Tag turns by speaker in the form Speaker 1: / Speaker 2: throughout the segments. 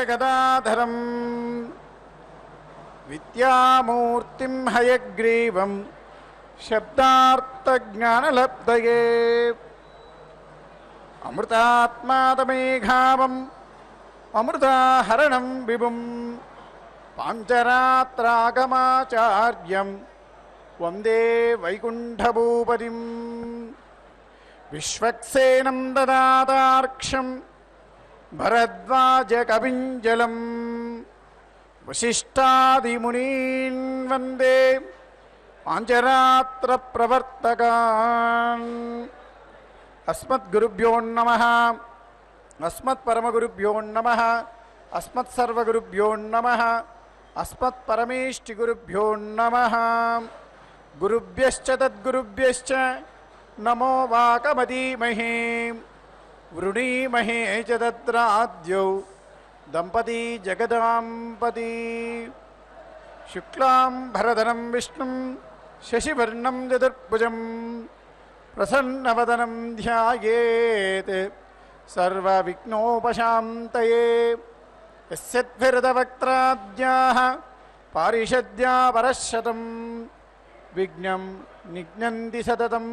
Speaker 1: गदाधरं विद्यामूर्तिं हयग्रीवं शब्दार्थज्ञानलब्धये अमृतात्मादमेघावम् अमृताहरणं विभुं पाञ्चरात्रागमाचार्यं वन्दे वैकुण्ठभूपतिं विश्वक्सेनं ददातार्क्षं भरद्वाजकविञ्जलं वसिष्ठादिमुनीन् वन्दे पाञ्चरात्रप्रवर्तकान् अस्मद्गुरुभ्यो नमः अस्मत्परमगुरुभ्यो नमः अस्मत्सर्वगुरुभ्यो नमः अस्मत्परमेष्टिगुरुभ्यो नमः गुरुभ्यश्च तद्गुरुभ्यश्च नमो वाकमदीमहे वृणीमहे च तत्राद्यौ दंपती जगदांपती शुक्लां भरधरं विष्णुं शशिवर्णं चतुर्भुजं प्रसन्नवदनं ध्यायेत् सर्वविघ्नोपशान्तये यस्यद्भिर्दवक्त्राद्याः पारिषद्या परशतं विघ्नं निघ्नन्ति सततं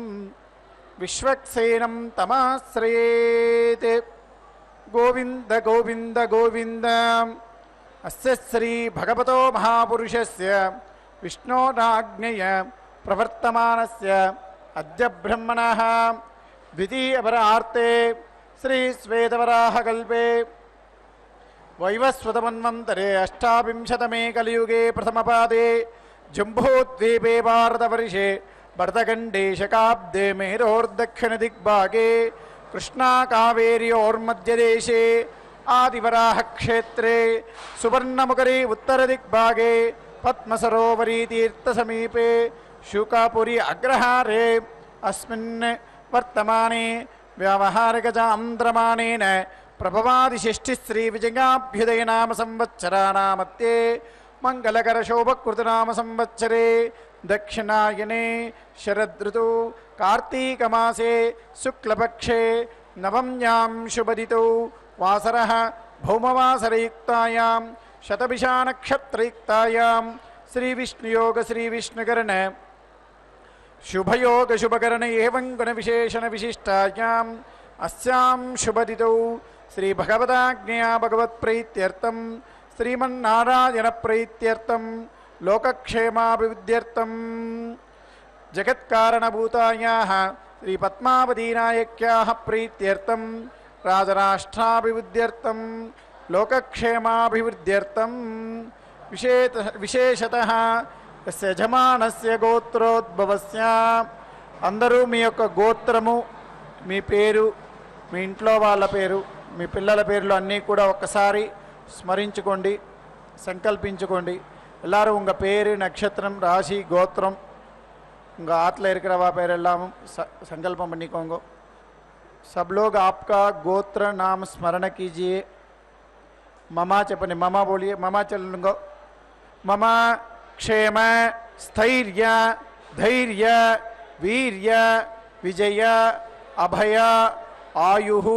Speaker 1: विश्वक्सेनं तमाश्रयेत् गोविन्द गोविन्द गोविन्द अस्य श्री भगवतो महापुरुषस्य विष्णोराज्ञया प्रवर्तमानस्य अद्य ब्रह्मणः द्वितीयपरार्ते श्री श्वेतवराहकल्पे वैवस्वतमन्वन्तरे अष्टाविंशतमे कलियुगे प्रथमपादे जम्बूद्वीपे भारतवर्षे भरतखण्डे शकाब्दे मेरोर्दक्षिणदिग्भागे कृष्णाकावेर्योर्मध्यदेशे आदिवराहक्षेत्रे सुवर्णमुखरे उत्तरदिग्भागे पद्मसरोवरी तीर्थसमीपे शुकापुरी अग्रहारे अस्मिन् वर्तमाने व्यावहारिकचान्द्रमानेन प्रभवादिषष्ठिश्री विजयाभ्युदय नाम संवत्सराणामध्ये मंगलकरशोभकृतनाम संवत्सरे दक्षिणायने शरदृतु कार्तीकमासे शुक्लपक्षे नवम्यां शुभदितौ वासरः भौमवासरयुक्तायां शतभिषानक्षत्रयुक्तायां श्रीविष्णुयोग श्रीविष्णुकरण शुभयोग शुभकरण एवं गुणविशेषण विशिष्टायाम् अस्यां शुभदितौ श्री भगवदाज्ञया भगवत्प्रीत्यर्थं श्रीमन्नारायण प्रीत्यर्थं लोकक्षेमाभिवृद्ध्यर्थं जगत्कारणभूतायाः श्री पद्मावतीनायक्याः प्रीत्यर्थं राजराष्ट्राभिवृद्ध्यर्थं लोकक्षेमाभिवृद्ध्यर्थं विशेषतः यस्य यजमानस्य गोत्रोद्भवस्य అందరూ మీ యొక్క గోత్రము మీ పేరు మీ ఇంట్లో వాళ్ళ పేరు మీ పిల్లల పేర్లు అన్నీ కూడా ఒక్కసారి స్మరించుకోండి సంకల్పించుకోండి எல்லாரும் உங்க பேரு நட்சத்திரம் ராசி கோத்திரம் உங்க ஆத்துல இருக்கிறவா பேர் எல்லாம் संकल्पம் பண்ணிக்கோங்க सब लोग आपका गोत्र नाम स्मरण कीजिए ममा చెప్పండి ममा बोलिए ममा चलूंगा ममा क्षेम स्थैर्य धैर्य वीर्य विजय अभय आयुः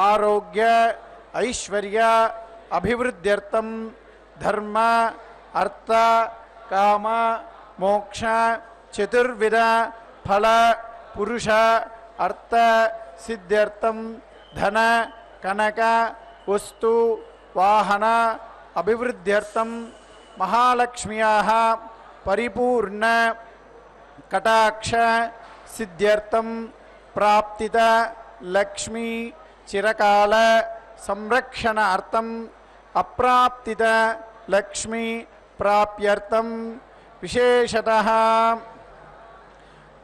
Speaker 1: आरोग्य ऐश्वर्य अभिवृद्ध्यर्थं धर्म अर्थ काम मोक्ष चतुर्विध फल पुरुष अर्थ सिद्ध्यर्थं धन कनक वस्तु वाहन अभिवृद्ध्यर्थं महालक्ष्म्याः परिपूर्ण कटाक्ष सिद्ध्यर्थं प्राप्तित लक्ष्मी चिरकाल संरक्षणार्थं अप्राप्तित लक्ष्मी प्राप्त्यर्थं विशेषतः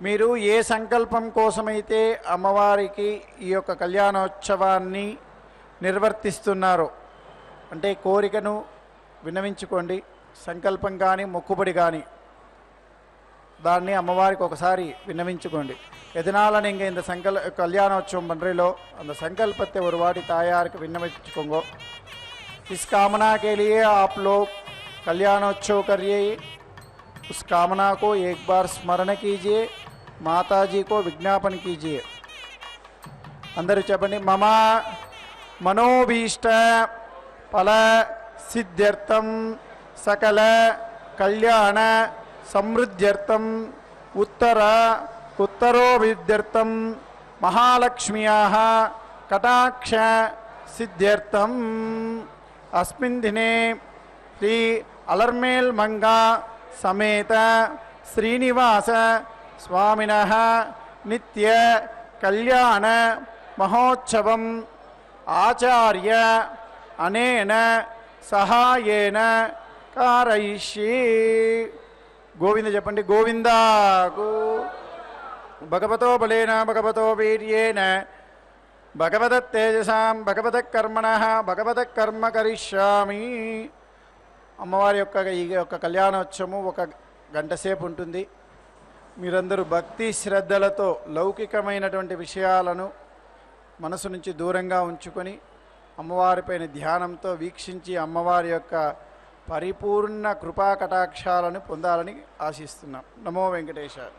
Speaker 1: మీరు ఏ సంకల్పం కోసమైతే అమ్మవారికి ఈ యొక్క కళ్యాణోత్సవాన్ని నిర్వర్తిస్తున్నారో అంటే కోరికను విన్నవించుకోండి సంకల్పం కానీ మొక్కుబడి కానీ దాన్ని అమ్మవారికి ఒకసారి విన్నవించుకోండి எதனால நீங்க இந்த கல்யாணோற்சவம் பண்றீங்களோ அந்த संकल्पத்தை ஒரு வாட்டி தாயாருக்கு விண்ணப்பிச்சுக்கோங்க इस कामना के लिए आप लोग कल्याणोत्सव करिए उस कामना को एक बार स्मरण कीजिए माता जी को विज्ञापन कीजिए अंदर चपनी मम मनोभीष्ट ఫల సిద్ధ్యర్థం సకల కళ్యాణ సమృద్ధ్యర్థం ఉత్తరోభివృద్ధ్యర్థం మహాలక్ష్మ్యాః కటాక్ష సిద్ధ్యర్థం అస్మిన్ దినే శ్రీ అలర్మేల్ మంగా సమేత శ్రీనివాస స్వామినః నిత్య కళ్యాణ మహోత్సవం ఆచార్య అనేన సహాయేన కారయిష్యే. గోవింద చెప్పండి. గోవిందాకు. భగవతో బలేన భగవతో వీర్యేన భగవత్ తేజసాం భగవత్ కర్మణః భగవత్ కర్మ కరిష్యామి. అమ్మవారి యొక్క కళ్యాణోత్సవము 1 గంట సేపు ఉంటుంది. మీరందరూ భక్తి శ్రద్ధలతో లౌకికమైనటువంటి విషయాలను మనసు నుంచి దూరంగా ఉంచుకొని అమ్మవారిపైన ధ్యానంతో వీక్షించి అమ్మవారి యొక్క పరిపూర్ణ కృపా కటాక్షాలను పొందాలని ఆశిస్తున్నాం. నమో వెంకటేశాయ.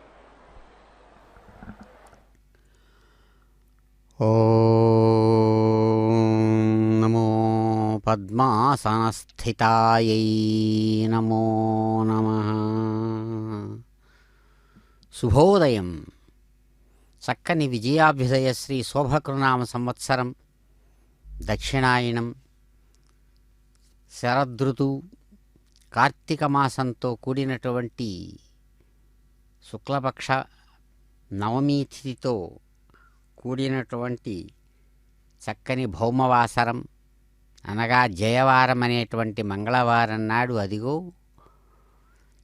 Speaker 2: ఓం నమో పద్మాసనస్థితాయై నమో నమః. శుభోదయం. చక్కని విజయాభ్యుదయ శ్రీ శోభకృనామ సంవత్సరం దక్షిణాయనం శరదృతు కార్తీక మాసంతో కూడినటువంటి శుక్లపక్ష నవమీ తిథితో కూడినటువంటి చక్కని భౌమవాసరం అనగా జయవారం అనేటువంటి మంగళవారం నాడు అదిగో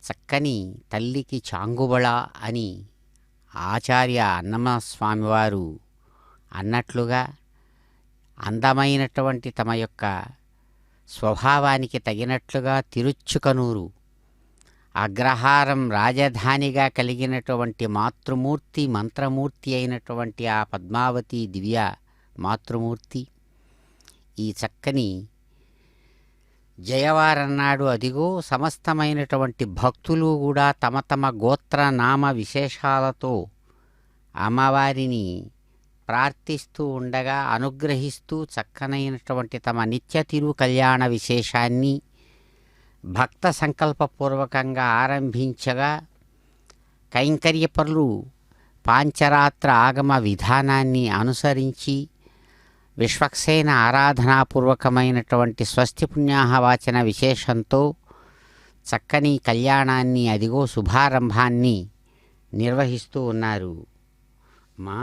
Speaker 2: చక్కని తల్లికి చాంగుబళ అని ఆచార్య అన్నమస్వామివారు అన్నట్లుగా అందమైనటువంటి తమ యొక్క స్వభావానికి తగినట్లుగా తిరుచుకనూరు అగ్రహారం రాజధానిగా కలిగినటువంటి మాతృమూర్తి మంత్రమూర్తి అయినటువంటి ఆ పద్మావతి దివ్య మాతృమూర్తి ఈ చక్కని జయవారం నాడు అదిగో సమస్తమైనటువంటి భక్తులు కూడా తమ తమ గోత్ర నామ విశేషాలతో అమ్మవారిని ప్రార్థిస్తూ ఉండగా అనుగ్రహిస్తూ చక్కనైనటువంటి తమ నిత్య తిరు కళ్యాణ విశేషాన్ని భక్త సంకల్పపూర్వకంగా ఆరంభించగా కైంకర్యపరులు పాంచరాత్ర ఆగమ విధానాన్ని అనుసరించి విశ్వక్సేన ఆరాధనాపూర్వకమైనటువంటి స్వస్తి పుణ్యాహవాచన విశేషంతో చక్కని కళ్యాణాన్ని అదిగో శుభారంభాన్ని నిర్వహిస్తూ ఉన్నారు. మా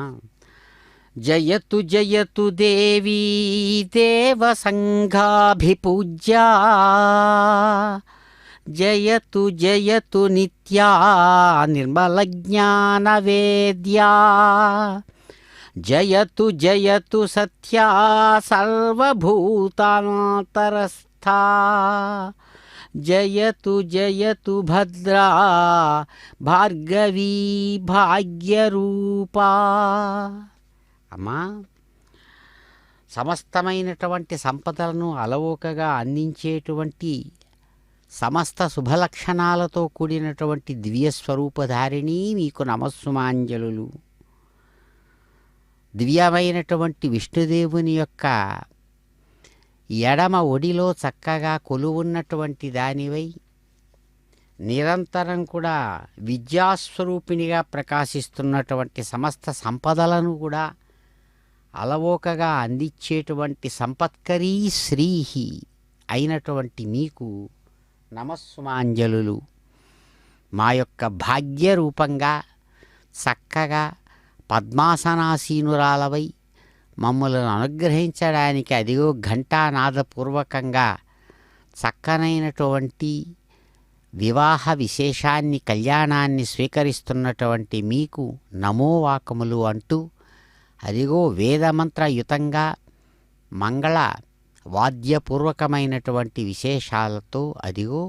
Speaker 2: జయతు జయతు దేవీ దేవసంఘాభిపూజ్యా జయతు జయతు నిత్యా నిర్మలజ్ఞానవేద్యా జయతు జయతు సత్యా సర్వభూతాంతరస్థా జయతు జయతు భద్రా భార్గవీ భాగ్యరూపా. అమ్మా, సమస్తమైనటువంటి సంపదలను అలవోకగా అందించేటువంటి సమస్త శుభలక్షణాలతో కూడినటువంటి దివ్యస్వరూపధారిణి మీకు నమస్సుమాంజలులు. దివ్యమైనటువంటి విష్ణుదేవుని యొక్క ఎడమ ఒడిలో చక్కగా కొలువున్నటువంటి దానివై నిరంతరం కూడా విద్యాస్వరూపిణిగా ప్రకాశిస్తున్నటువంటి సమస్త సంపదలను కూడా అలవోకగా అందించేటువంటి సంపత్కరీ శ్రీహి అయినటువంటి మీకు నమస్సుమాంజలులు. మా యొక్క భాగ్యరూపంగా చక్కగా పద్మాసనాసీనురాలవై మమ్మల్ని అనుగ్రహించడానికి అదిగో ఘంటానాదపూర్వకంగా చక్కనైనటువంటి వివాహ విశేషాన్ని కళ్యాణాన్ని స్వీకరిస్తున్నటువంటి మీకు నమోవాకములు అంటూ అదిగో వేదమంత్రయుతంగా మంగళ వాద్యపూర్వకమైనటువంటి విశేషాలతో అదిగో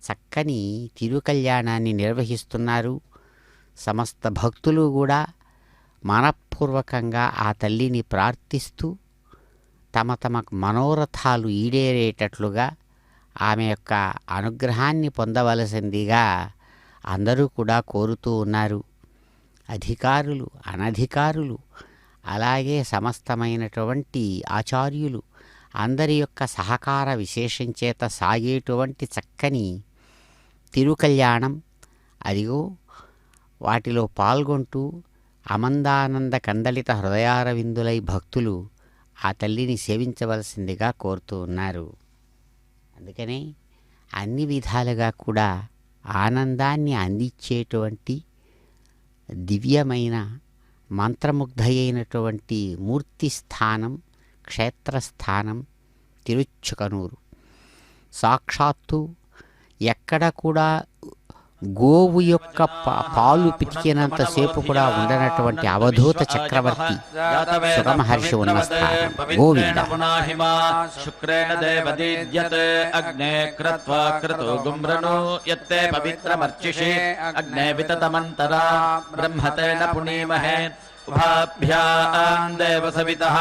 Speaker 2: చక్కని తిరుకళ్యాణాన్ని నిర్వహిస్తున్నారు. సమస్త భక్తులు కూడా మనపూర్వకంగా ఆ తల్లిని ప్రార్థిస్తూ తమ తమ మనోరథాలు ఈడేరేటట్లుగా ఆమె యొక్క అనుగ్రహాన్ని పొందవలసిందిగా అందరూ కూడా కోరుతూ ఉన్నారు. అధికారులు అనధికారులు అలాగే సమస్తమైనటువంటి ఆచార్యులు అందరి యొక్క సహకార విశేషం చేత సాగేటువంటి చక్కని తిరుకల్యాణం. అదిగో వాటిలో పాల్గొంటూ అమందానంద కందలిత హృదయారవిందులై భక్తులు ఆ తల్లిని సేవించవలసిందిగా కోరుతూ ఉన్నారు. అందుకనే అన్ని విధాలుగా కూడా ఆనందాన్ని అందించేటువంటి దివ్యమైన మంత్రముగ్ధయైనటువంటి మూర్తి స్థానం, క్షేత్రస్థానం తిరుచుకనూరు. సాక్షాత్తు ఎక్కడ కూడా గోవు యొక్క పాలు పితికినంతసేపు కూడా ఉండనటువంటి అవధూత చక్రవర్తి సురమహర్షి ఉన్న స్థానం. గోవింద.
Speaker 3: శుక్రేణ దేవదీద్యతే అగ్నే క్రత్వా క్రతో గుమ్రణో యత్తే పవిత్రమర్చిషి అగ్నే వితతమంతరా బ్రహ్మతేన పునీమహే ఉభాభ్యాం దేవ సవితః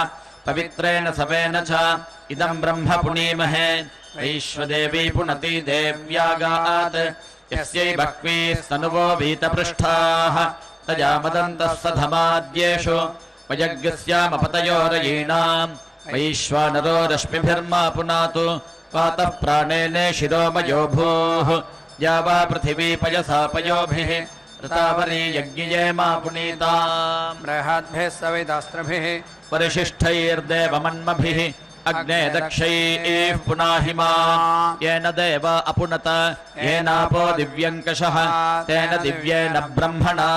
Speaker 3: పవిత్రేణ సవేన చ ఇదం బ్రహ్మ పునీమహే వైశ్వదేవీ పునతి దేవ్యాగాత్ యస్యై బహ్వీస్తనువో వీతపృష్ఠాః తజామదంతః సధమాద్యేషు వయజ్ఞస్యామపతయోరయీణాం వైశ్వానరో రశ్మిభిర్మా పునాతు వాతః ప్రాణేనే శిరోమయో భూః యావా పృథివీ పయసా పయోభిః ऋतावरी यज्ञये मा पुनीताम्
Speaker 4: बृहद्भिः सवितास्त्रभिः
Speaker 3: परिशिष्टैर्देवमन्मभिः अग्ने दक्षैः पुनाहिमा येन देव अपुनत येनापो दिव्यङ्कषः तेन दिव्येन ब्रह्मणा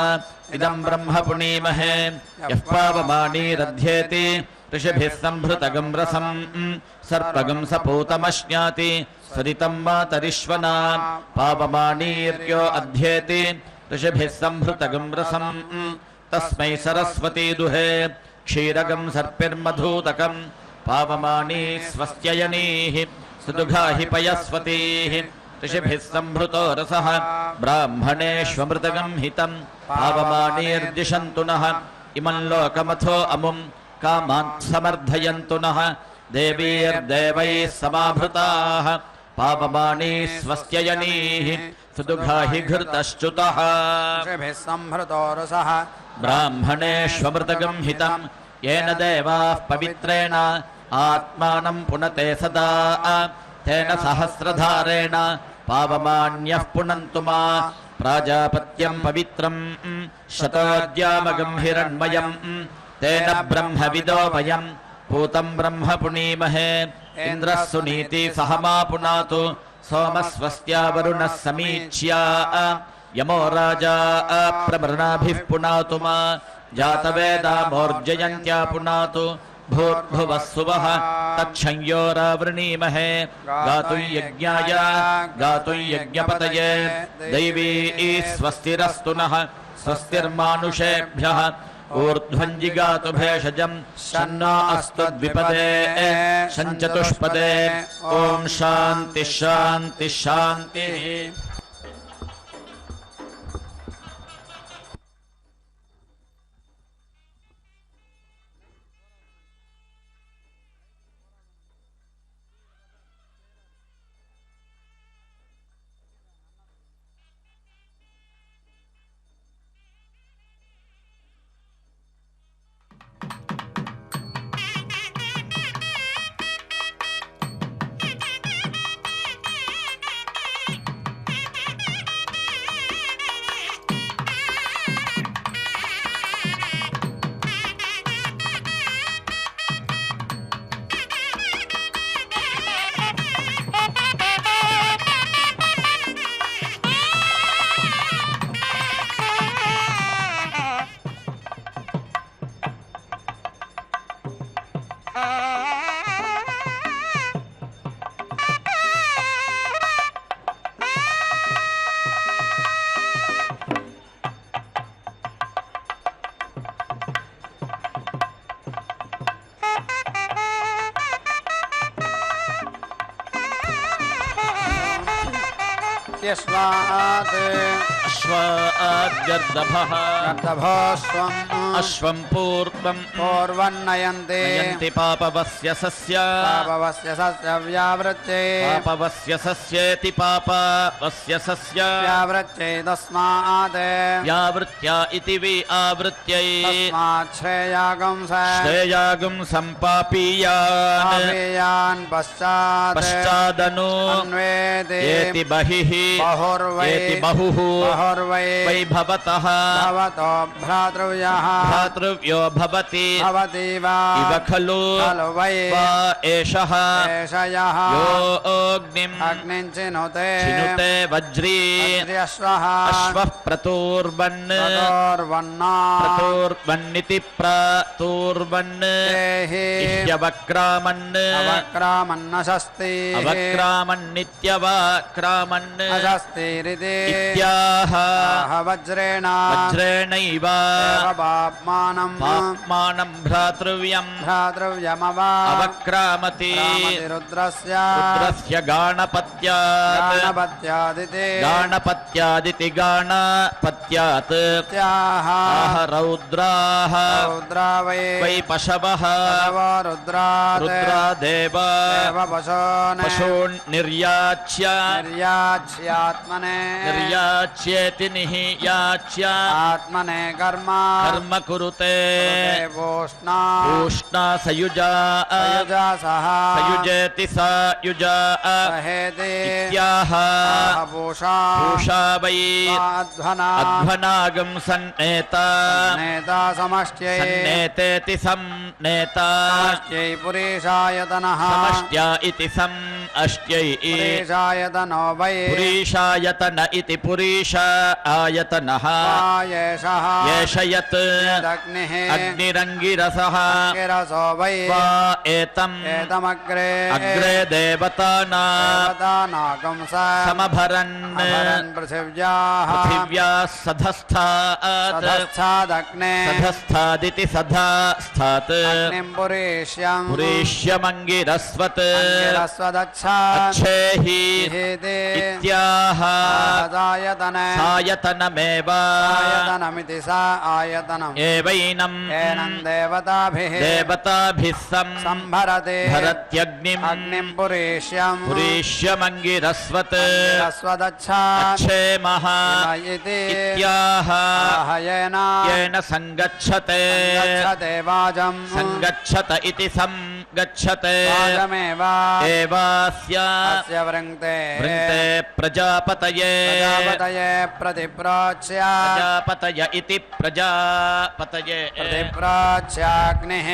Speaker 3: इदं ब्रह्म पुनीमहे यः पावमानीरध्येति ऋषिभिः सम्भृतगं रसं सर्पगं सपूतमश्नाति सरितं मातरिश्वना पावमानीर्यो अध्येति ऋषिभिः सम्भृतगं रसं तस्मै सरस्वती दुहे क्षीरगं सर्पिर्मधूतकं पावमानी स्वस्त्ययनीः सुदुघा हि पयस्वतीः ऋषिभिः सम्भृतो रसः ब्राह्मणेष्वमृतगं हितं पावमानीर्दिशन्तु नः इमं लोकमथो अमुं कामान् समर्थयन्तु नः देवीर्देवैः समाभृताः पावमानी स्वस्त्ययनीः सुदुघा हि घृतश्च्युतः
Speaker 4: ऋषिभिः सम्भृतो रसः
Speaker 3: ब्राह्मणेष्वमृतगं हितं येन देवाः पवित्रेण आत्मानं पुनते सदा तेन सहस्रधारेण पावमान्यः पुनन्तु मा प्राजापत्यं पवित्रं शतोद्यामगं हिरण्मयं तेन ब्रह्मविदो वयं पूतं ब्रह्म पुनीमहे इन्द्रः सुनीति सह मा पुनातु सोमस्वस्त्या वरुणः समीच्या यमो राजा प्रमृणाभिः पुनातु मा जातवेदामोर्जयन्त्या पुनातु भूर्भुवः सुवः तच्छंयोरावृणीमहे गातुं यज्ञाय गातुं यज्ञपतये दैवी स्वस्तिरस्तु नः स्वस्तिर्मानुषेभ्यः ऊर्ध्वञ्जिगातु भेषजं शन्नो अस्तु द्विपदे शञ्चतुष्पदे ॐ शान्तिः शान्तिः शान्तिः।
Speaker 4: इत्यश्वात्
Speaker 3: अश्वाद्गर्दभः
Speaker 4: गर्दभोऽश्वम्
Speaker 3: अश्वं पूर्वं
Speaker 4: पूर्वन्नयन्ति
Speaker 3: नयन्ति पापवस्य सस्य
Speaker 4: पापवस्य सस्य व्यावृत्यै
Speaker 3: पापवस्य सस्येति पापवस्य सस्य
Speaker 4: व्यावृत्यै तस्मात्
Speaker 3: व्यावृत्या इति वि आवृत्यै
Speaker 4: तस्मात् श्रेयागं
Speaker 3: श्रेयागं सम्पापीयान्
Speaker 4: पापीयान् पश्चात्
Speaker 3: पश्चादनु
Speaker 4: अन्वेति
Speaker 3: येति बहिः
Speaker 4: बहुर्वै
Speaker 3: येति बहुः
Speaker 4: बहुर्वै
Speaker 3: वै भवतः
Speaker 4: भवतो भ्रातृव्यः
Speaker 3: भ्रातृव्यो भवति
Speaker 4: भवति वा
Speaker 3: इव खलु
Speaker 4: खलु वै
Speaker 3: वा एषः
Speaker 4: एषयः
Speaker 3: यो अग्निम्
Speaker 4: अग्निं चिनुते
Speaker 3: चिनुते वज्री
Speaker 4: वज्र्यश्वः
Speaker 3: अश्वः प्रतूर्वन्
Speaker 4: प्रतोर्वन्ना
Speaker 3: प्रतूर्वन्निति प्रतूर्वन्
Speaker 4: देहि
Speaker 3: इह्यवक्रामन्
Speaker 4: अवक्रामन्नशस्ति
Speaker 3: अवक्रामन्नित्यवक्रामन्
Speaker 4: अशस्तिरिति
Speaker 3: इत्याह
Speaker 4: वज्रेण
Speaker 3: वज्रेणैव
Speaker 4: पाप्मानं
Speaker 3: पाप्मानं भ्रातृव्यम्
Speaker 4: भ्रातृव्यमवा
Speaker 3: अवक्रामति
Speaker 4: रुद्रस्य
Speaker 3: रुद्रस्य गाणपत्यात्
Speaker 4: गाणपत्यादिति
Speaker 3: गाणपत्यादिति गाणपत्यात्
Speaker 4: त्याः
Speaker 3: आह रौद्राः
Speaker 4: रौद्रा वै
Speaker 3: वै पशवः
Speaker 4: पशवो रुद्रात्
Speaker 3: रुद्रादेव
Speaker 4: देव पशून्
Speaker 3: पशून् निर्याच्य
Speaker 4: निर्याच्यात्मने
Speaker 3: निर्याच्येति नियाच्य
Speaker 4: आत्मने कर्म
Speaker 3: कर्म कुरुते
Speaker 4: वोष्णा
Speaker 3: पूष्णा सयुजा
Speaker 4: युजा सह
Speaker 3: सयुजेति स युजा
Speaker 4: सहेति
Speaker 3: इत्याह
Speaker 4: पूषा
Speaker 3: पूषा वै
Speaker 4: अध्वना
Speaker 3: अध्वनागं सन्नेता
Speaker 4: नेता समष्ट्यै
Speaker 3: सन्नेतेति सम्नेता
Speaker 4: समष्ट्यै पुरीषायतनः
Speaker 3: समष्ट्या इति सम् अष्ट्यै
Speaker 4: पुरीषायतनो वै
Speaker 3: पुरीषायतन इति पुरीष आयतनः
Speaker 4: एषः
Speaker 3: येष यत्
Speaker 4: यदग्निः
Speaker 3: अग्निरङ्गिरसः
Speaker 4: गिरसो वै
Speaker 3: वा एतम्
Speaker 4: एतमग्रे
Speaker 3: अग्रे देवतानां
Speaker 4: देवतानागं
Speaker 3: समभरन्
Speaker 4: अभरन् पृथिव्याः
Speaker 3: पृथिव्याः सधस्थात्
Speaker 4: सधस्थादग्ने
Speaker 3: सधस्थादिति सधास्थात्
Speaker 4: अग्निं पुरीष्यं
Speaker 3: पुरीष्यमङ्गिरस्वत्
Speaker 4: रस्वदच्छात्
Speaker 3: अच्छेहि
Speaker 4: इति
Speaker 3: इत्याह
Speaker 4: आयतने
Speaker 3: सायतनमेव
Speaker 4: आयतनमिति सा आयतनम्
Speaker 3: एवैनं
Speaker 4: एनं देवताभिः
Speaker 3: देवताभिः
Speaker 4: सम्भरते
Speaker 3: भरत्यग्निम्
Speaker 4: अग्निं पुरीष्यं
Speaker 3: पुरीष्यमङ्गिरस्वत्
Speaker 4: रस्वदच्छात्
Speaker 3: अच्छेमः
Speaker 4: इति
Speaker 3: इत्याह
Speaker 4: आहयेन
Speaker 3: येन सङ्गच्छते
Speaker 4: गच्छते वाजं
Speaker 3: सङ्गच्छत इति सङ्गच्छते
Speaker 4: वाजमेव
Speaker 3: एवास्य
Speaker 4: अस्य वृङ्क्ते
Speaker 3: वृन्ते प्रजापतये
Speaker 4: प्रजापतये प्रतिप्रोच्य
Speaker 3: प्रजापतय इति प्रजापतये
Speaker 4: प्रतिप्रोच्याग्निः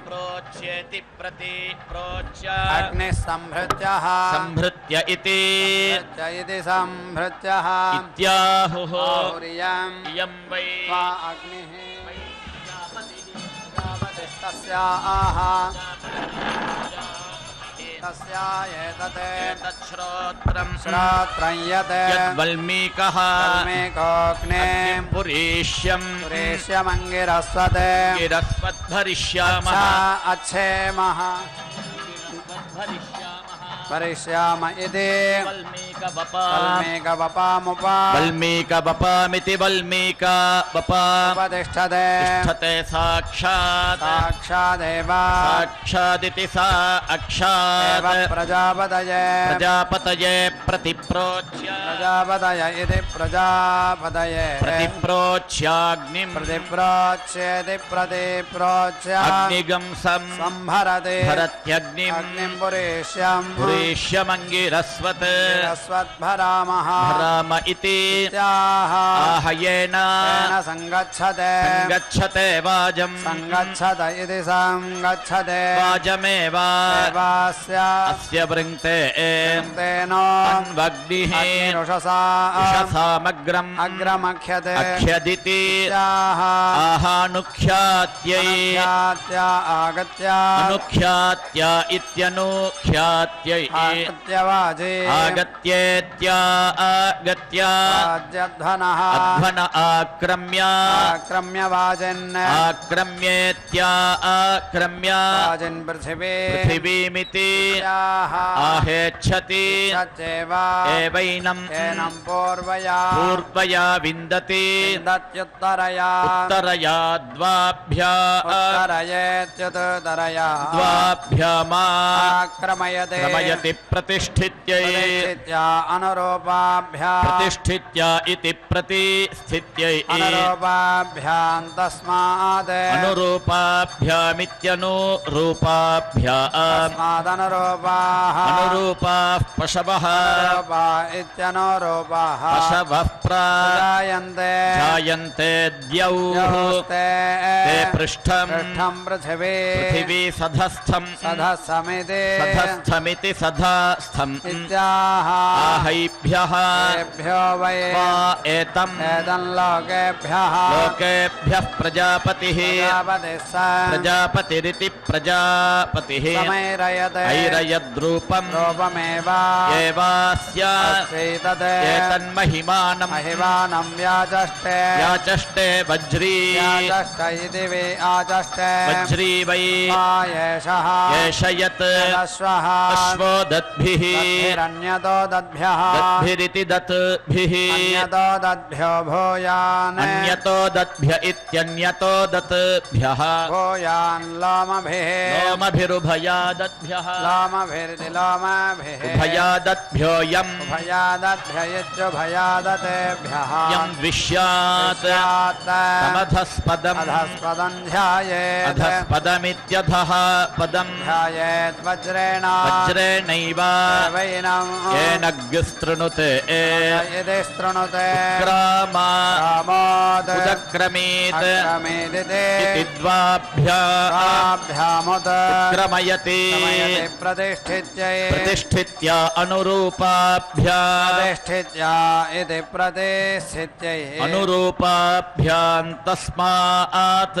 Speaker 3: प्रोच्येति प्रति प्रोच्य
Speaker 4: अग्निः संभृत्यः
Speaker 3: संभृत्य इति
Speaker 4: इति संभृत्यः
Speaker 3: इत्याहुः
Speaker 4: आहुर्यम्
Speaker 3: इयं वै
Speaker 4: वा अग्निः प्रजापतिस्तस्याः तस्यायेतते
Speaker 3: तच्छ्रोत्रं
Speaker 4: श्रोत्रं यत्
Speaker 3: यद्वल्मीकः
Speaker 4: वल्मीकोऽग्ने
Speaker 3: पुरीष्यं
Speaker 4: पुरेष्यमङ्गिरस्वते
Speaker 3: गिरस्वद्भरिष्यामः
Speaker 4: अच्छेमः भरिष्याम इति वल्मीकवपामुपा
Speaker 3: वल्मीकवपामिति वल्मीकवपामुपतिष्ठते
Speaker 4: उपतिष्ठते
Speaker 3: साक्षात्
Speaker 4: साक्षादेव
Speaker 3: साक्षादिति सा अक्षात्
Speaker 4: प्रजापतये
Speaker 3: प्रजापतये प्रतिप्रोच्य
Speaker 4: प्रजापतय इति प्रजापतये
Speaker 3: प्रतिप्रोच्याग्निम्
Speaker 4: प्रतिप्रोच्येति प्रतिप्रोच्य
Speaker 3: अग्निगं
Speaker 4: संभरते
Speaker 3: भरत्यग्निम्
Speaker 4: अग्निं पुरेष्यं
Speaker 3: पुरीष्यमङ्गिरस्वत्
Speaker 4: रस्वद्भरामः
Speaker 3: राम इति
Speaker 4: त्याः
Speaker 3: आहयेन
Speaker 4: तेन सङ्गच्छते
Speaker 3: गच्छते वाजम्
Speaker 4: सङ्गच्छत इति सङ्गच्छते
Speaker 3: वाजमेव
Speaker 4: देवास्य
Speaker 3: अस्य वृङ्क्ते
Speaker 4: तेनो
Speaker 3: अन्वग्निः
Speaker 4: अग्निरुषसा
Speaker 3: उषसामग्रम्
Speaker 4: अग्रमख्यते
Speaker 3: अख्यदिति
Speaker 4: त्याः
Speaker 3: आहानुख्यात्यै
Speaker 4: आख्यात्या आगत्य
Speaker 3: अनुख्यात्या इत्यनुख्यात्यै
Speaker 4: आगत्यवाजे
Speaker 3: आगत्येत्यागत्य
Speaker 4: राज्यध्वनः
Speaker 3: अध्वन आक्रम्य
Speaker 4: आक्रम्य वाजिन्
Speaker 3: आक्रम्येत्याक्रम्य
Speaker 4: वाजिन् पृथिवी
Speaker 3: पृथिवीमिति
Speaker 4: याः
Speaker 3: आहेच्छति
Speaker 4: सचैव
Speaker 3: एवैनं
Speaker 4: एनं पूर्वया
Speaker 3: पूर्वया विन्दति
Speaker 4: विन्दत्युत्तरया
Speaker 3: उत्तरया द्वाभ्या
Speaker 4: उत्तरयेत्युत्तरया
Speaker 3: द्वाभ्यामा
Speaker 4: आक्रमयते
Speaker 3: क्रमयति प्रतिष्ठित्यै
Speaker 4: प्रतिष्ठित्या अनुरूपाभ्यां
Speaker 3: प्रतिष्ठित्य इति प्रतिस्थित्यै
Speaker 4: अनुरूपाभ्यां तस्मात्
Speaker 3: अनुरूपाभ्यामित्यनुरूपाभ्याम्
Speaker 4: तस्मादनुरूपाः
Speaker 3: अनुरूपाः पशवः
Speaker 4: अनुरूपा इत्यनुरूपाः
Speaker 3: पशवः
Speaker 4: जायन्ते
Speaker 3: जायन्ते द्यौः
Speaker 4: यौस्ते
Speaker 3: ते पृष्ठम्
Speaker 4: पृष्ठं पृथिवी
Speaker 3: पृथिवी सधस्थम्
Speaker 4: सधस्समिति
Speaker 3: सधस्थमिति सधस्थम्
Speaker 4: इत्याह
Speaker 3: आहैभ्यः
Speaker 4: तेभ्यो वै
Speaker 3: वा एतम्
Speaker 4: एतल्लोकेभ्यः
Speaker 3: लोकेभ्यः प्रजापतिः
Speaker 4: प्रजापतिः स
Speaker 3: प्रजापतिरिति प्रजापतिः
Speaker 4: समैरयते
Speaker 3: ऐरयद्रूपम्
Speaker 4: रूपमेव
Speaker 3: एवास्य
Speaker 4: अस्यैतत्
Speaker 3: एतन्महिमानम्
Speaker 4: महिमानं व्याचष्टे
Speaker 3: याचष्टे वज्री
Speaker 4: व्याचष्ट इति वै आचष्टे
Speaker 3: वज्री वै
Speaker 4: एषः
Speaker 3: एष यत्
Speaker 4: अश्वः
Speaker 3: अश्वो दद्भिः
Speaker 4: दद्भिरन्यतो दद्भ्यः
Speaker 3: दद्भिरिति दत्भिः
Speaker 4: अन्यतो दद्भ्यो भूयान्
Speaker 3: अन्यतो दद्भ्य इत्यन्यतो दत्भ्यः
Speaker 4: भूयान् लोमभिः
Speaker 3: लोमभिरुभयादद्भ्यः
Speaker 4: लोमभिरिति लोमभिः
Speaker 3: उभयादद्भ्योऽयम्
Speaker 4: उभयादद्भ्य इत्युभयादतेभ्यः
Speaker 3: यम् द्विष्यात् तमधस्पदम्
Speaker 4: अधस्पदं ध्यायेत्
Speaker 3: अधस्पदमित्यधः पदम्
Speaker 4: ध्यायेत् वज्रेण
Speaker 3: वज्रेणैव
Speaker 4: वैनं
Speaker 3: येन गृणुते
Speaker 4: यदि शृणुते
Speaker 3: क्रामा
Speaker 4: रामोद
Speaker 3: उदक्रमीत्
Speaker 4: अक्रमेदिते
Speaker 3: इति द्वाभ्यामुत्
Speaker 4: क्रमयति
Speaker 3: क्रमयति
Speaker 4: प्रतिष्ठित्यै
Speaker 3: प्रतिष्ठित्य अनुरूपाभ्या
Speaker 4: प्रतिष्ठित्या इति प्रतिष्ठित्यै
Speaker 3: अनुरूपाभ्याम् तस्मात्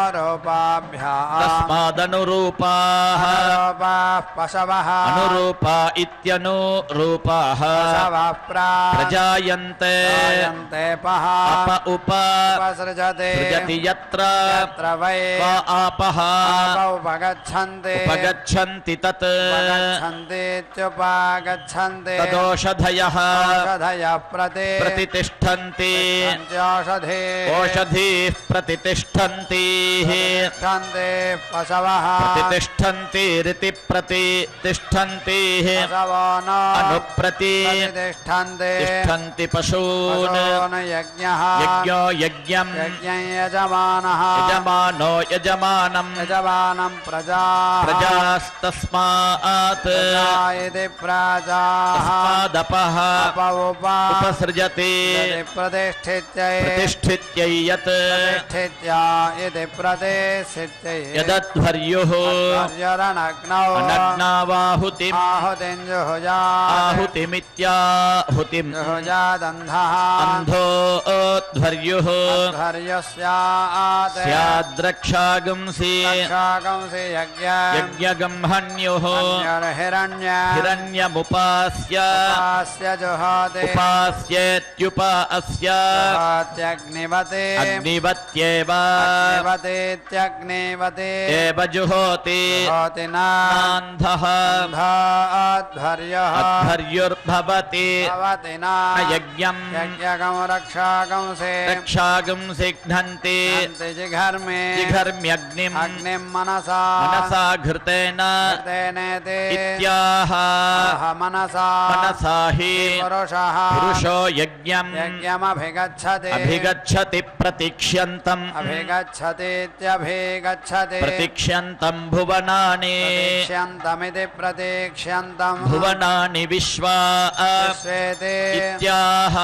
Speaker 4: अनुरूपाभ्यामित्यनुरूपाभ्याम्
Speaker 3: तस्मादनुरूपाः
Speaker 4: अनुरूपाः पशवः
Speaker 3: अनुरूपा इत्यनुरूपाः
Speaker 4: पशवः
Speaker 3: प्रजायन्ते
Speaker 4: प्रायन्ते पः
Speaker 3: अप
Speaker 4: उपसृजते
Speaker 3: सृजति यत्र
Speaker 4: यत्र वै
Speaker 3: वा आपः
Speaker 4: आपौ उपगच्छन्ति
Speaker 3: उपगच्छन्ति तत्
Speaker 4: उपगच्छन्तीत्युपगच्छन्ति
Speaker 3: तदोषधयः
Speaker 4: औषधयः
Speaker 3: प्रतितिष्ठन्ति
Speaker 4: औषधे
Speaker 3: ओषधीः प्रतितिष्ठन्ति
Speaker 4: तिष्ठन्ति पशवः
Speaker 3: प्रतितिष्ठन्तीरिति प्रतितिष्ठन्ति
Speaker 4: पशवो न
Speaker 3: अनुप्रति
Speaker 4: प्रतिष्ठन्ति
Speaker 3: तिष्ठन्ति पशून्
Speaker 4: पशून् यज्ञः
Speaker 3: यज्ञो यज्ञम्
Speaker 4: यज्ञं यजमानः
Speaker 3: यजमानो यजमानम्
Speaker 4: यजमानं प्रजाः
Speaker 3: प्रजास्तस्मात्
Speaker 4: प्रजा इति प्रजाः
Speaker 3: तस्मादपः
Speaker 4: उपसृजति
Speaker 3: उपसृजति
Speaker 4: प्रतिष्ठित्यै
Speaker 3: प्रतिष्ठित्यै यत्
Speaker 4: प्रतिष्ठित्या इति प्रतिष्ठित्यै
Speaker 3: यदध्वर्युः
Speaker 4: पर्यरनग्नौ
Speaker 3: अनग्नावाहुतिम्
Speaker 4: आहुतिं जुहुयात्
Speaker 3: आहुतिमित्याहुतिम्
Speaker 4: जुहुयादन्धः
Speaker 3: अन्धो ध्वर्युः
Speaker 4: धर्यस्यात्
Speaker 3: स्याद्रक्षागंसि
Speaker 4: रक्षागंसि
Speaker 3: यज्ञगंहन्युः
Speaker 4: हिरण्य
Speaker 3: हिरण्यमुपास्य
Speaker 4: उपास्य जुहोति
Speaker 3: उपास्येत्युपास्य
Speaker 4: जुहोत्यग्निवते
Speaker 3: अग्निवत्येव
Speaker 4: अग्निवतीत्यग्निवते
Speaker 3: एव जुहोति
Speaker 4: जुहोति
Speaker 3: नान्धः
Speaker 4: नान्धोऽध्वर्यः
Speaker 3: अध्वर्युर्भवति
Speaker 4: भवति न
Speaker 3: यज्ञम्
Speaker 4: यज्ञगं रक्षागंसे
Speaker 3: रक्षागंसि घ्नन्ति
Speaker 4: हन्ति जिघर्मे
Speaker 3: जिघर्म्यग्निम्
Speaker 4: अग्निं मनसा
Speaker 3: मनसा घृतेन
Speaker 4: तेनेति
Speaker 3: इत्याह
Speaker 4: मनसा
Speaker 3: मनसा हि
Speaker 4: पुरुषः
Speaker 3: पुरुषो यज्ञम्
Speaker 4: यज्ञमभिगच्छति
Speaker 3: अभिगच्छति प्रतीक्ष्यन्तम्
Speaker 4: अभिगच्छतीत्यभिगच्छति
Speaker 3: प्रतीक्ष्यन्तम् भुवनानि
Speaker 4: प्रतीक्ष्यन्तमिति प्रतीक्ष्यन्तम्
Speaker 3: भुवनानि विश्वा
Speaker 4: विश्वेति
Speaker 3: इत्याह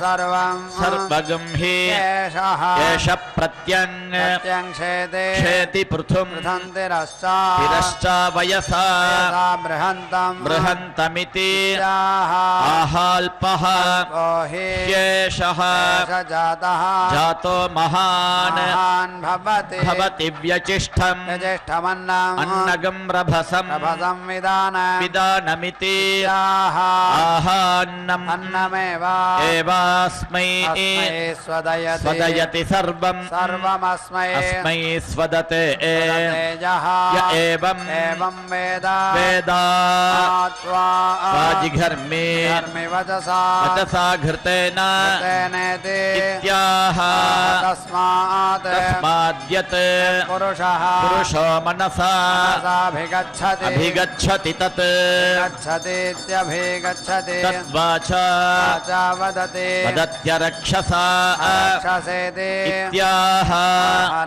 Speaker 4: सर्वं
Speaker 3: सर्वगम् अन्नगं हि
Speaker 4: एषः
Speaker 3: एष प्रत्यङ्
Speaker 4: प्रत्यङ्क्षेते
Speaker 3: क्षेति पृथुम्
Speaker 4: पृथन्तिरश्चा
Speaker 3: तिरश्चा वयसा
Speaker 4: यथा बृहन्तम्
Speaker 3: बृहन्तमिति
Speaker 4: याः
Speaker 3: आहाल्पः
Speaker 4: हि
Speaker 3: ह्येषः
Speaker 4: एष जातः
Speaker 3: जातो महान्
Speaker 4: महान् भवति
Speaker 3: भवति व्यचिष्ठम्
Speaker 4: यजिष्ठमन्नम्
Speaker 3: अन्नगं रभसम् विदानमिति
Speaker 4: याः
Speaker 3: आहान्नम्
Speaker 4: अन्नमेव
Speaker 3: एवास्मै
Speaker 4: अस्मै स्वदयति
Speaker 3: स्वदयति सर्वम्
Speaker 4: सर्वमस्मै
Speaker 3: अस्मै स्वदते
Speaker 4: तेजः
Speaker 3: य एवम्
Speaker 4: एवं वेद
Speaker 3: वेदा
Speaker 4: आत्वा
Speaker 3: वाजिघर्मे
Speaker 4: धर्मि वचसा
Speaker 3: वचसा घृतेन
Speaker 4: तेनेति
Speaker 3: इत्याह
Speaker 4: तस्मात्
Speaker 3: तस्माद्यत्
Speaker 4: पुरुषः
Speaker 3: पुरुषो मनसा
Speaker 4: मनसाभिगच्छति
Speaker 3: अभिगच्छति तत्
Speaker 4: गच्छतीत्यभिगच्छति
Speaker 3: तद्वाचा
Speaker 4: वाचा वदति
Speaker 3: वदत्यरक्षसा
Speaker 4: रक्षसेति
Speaker 3: इत्याह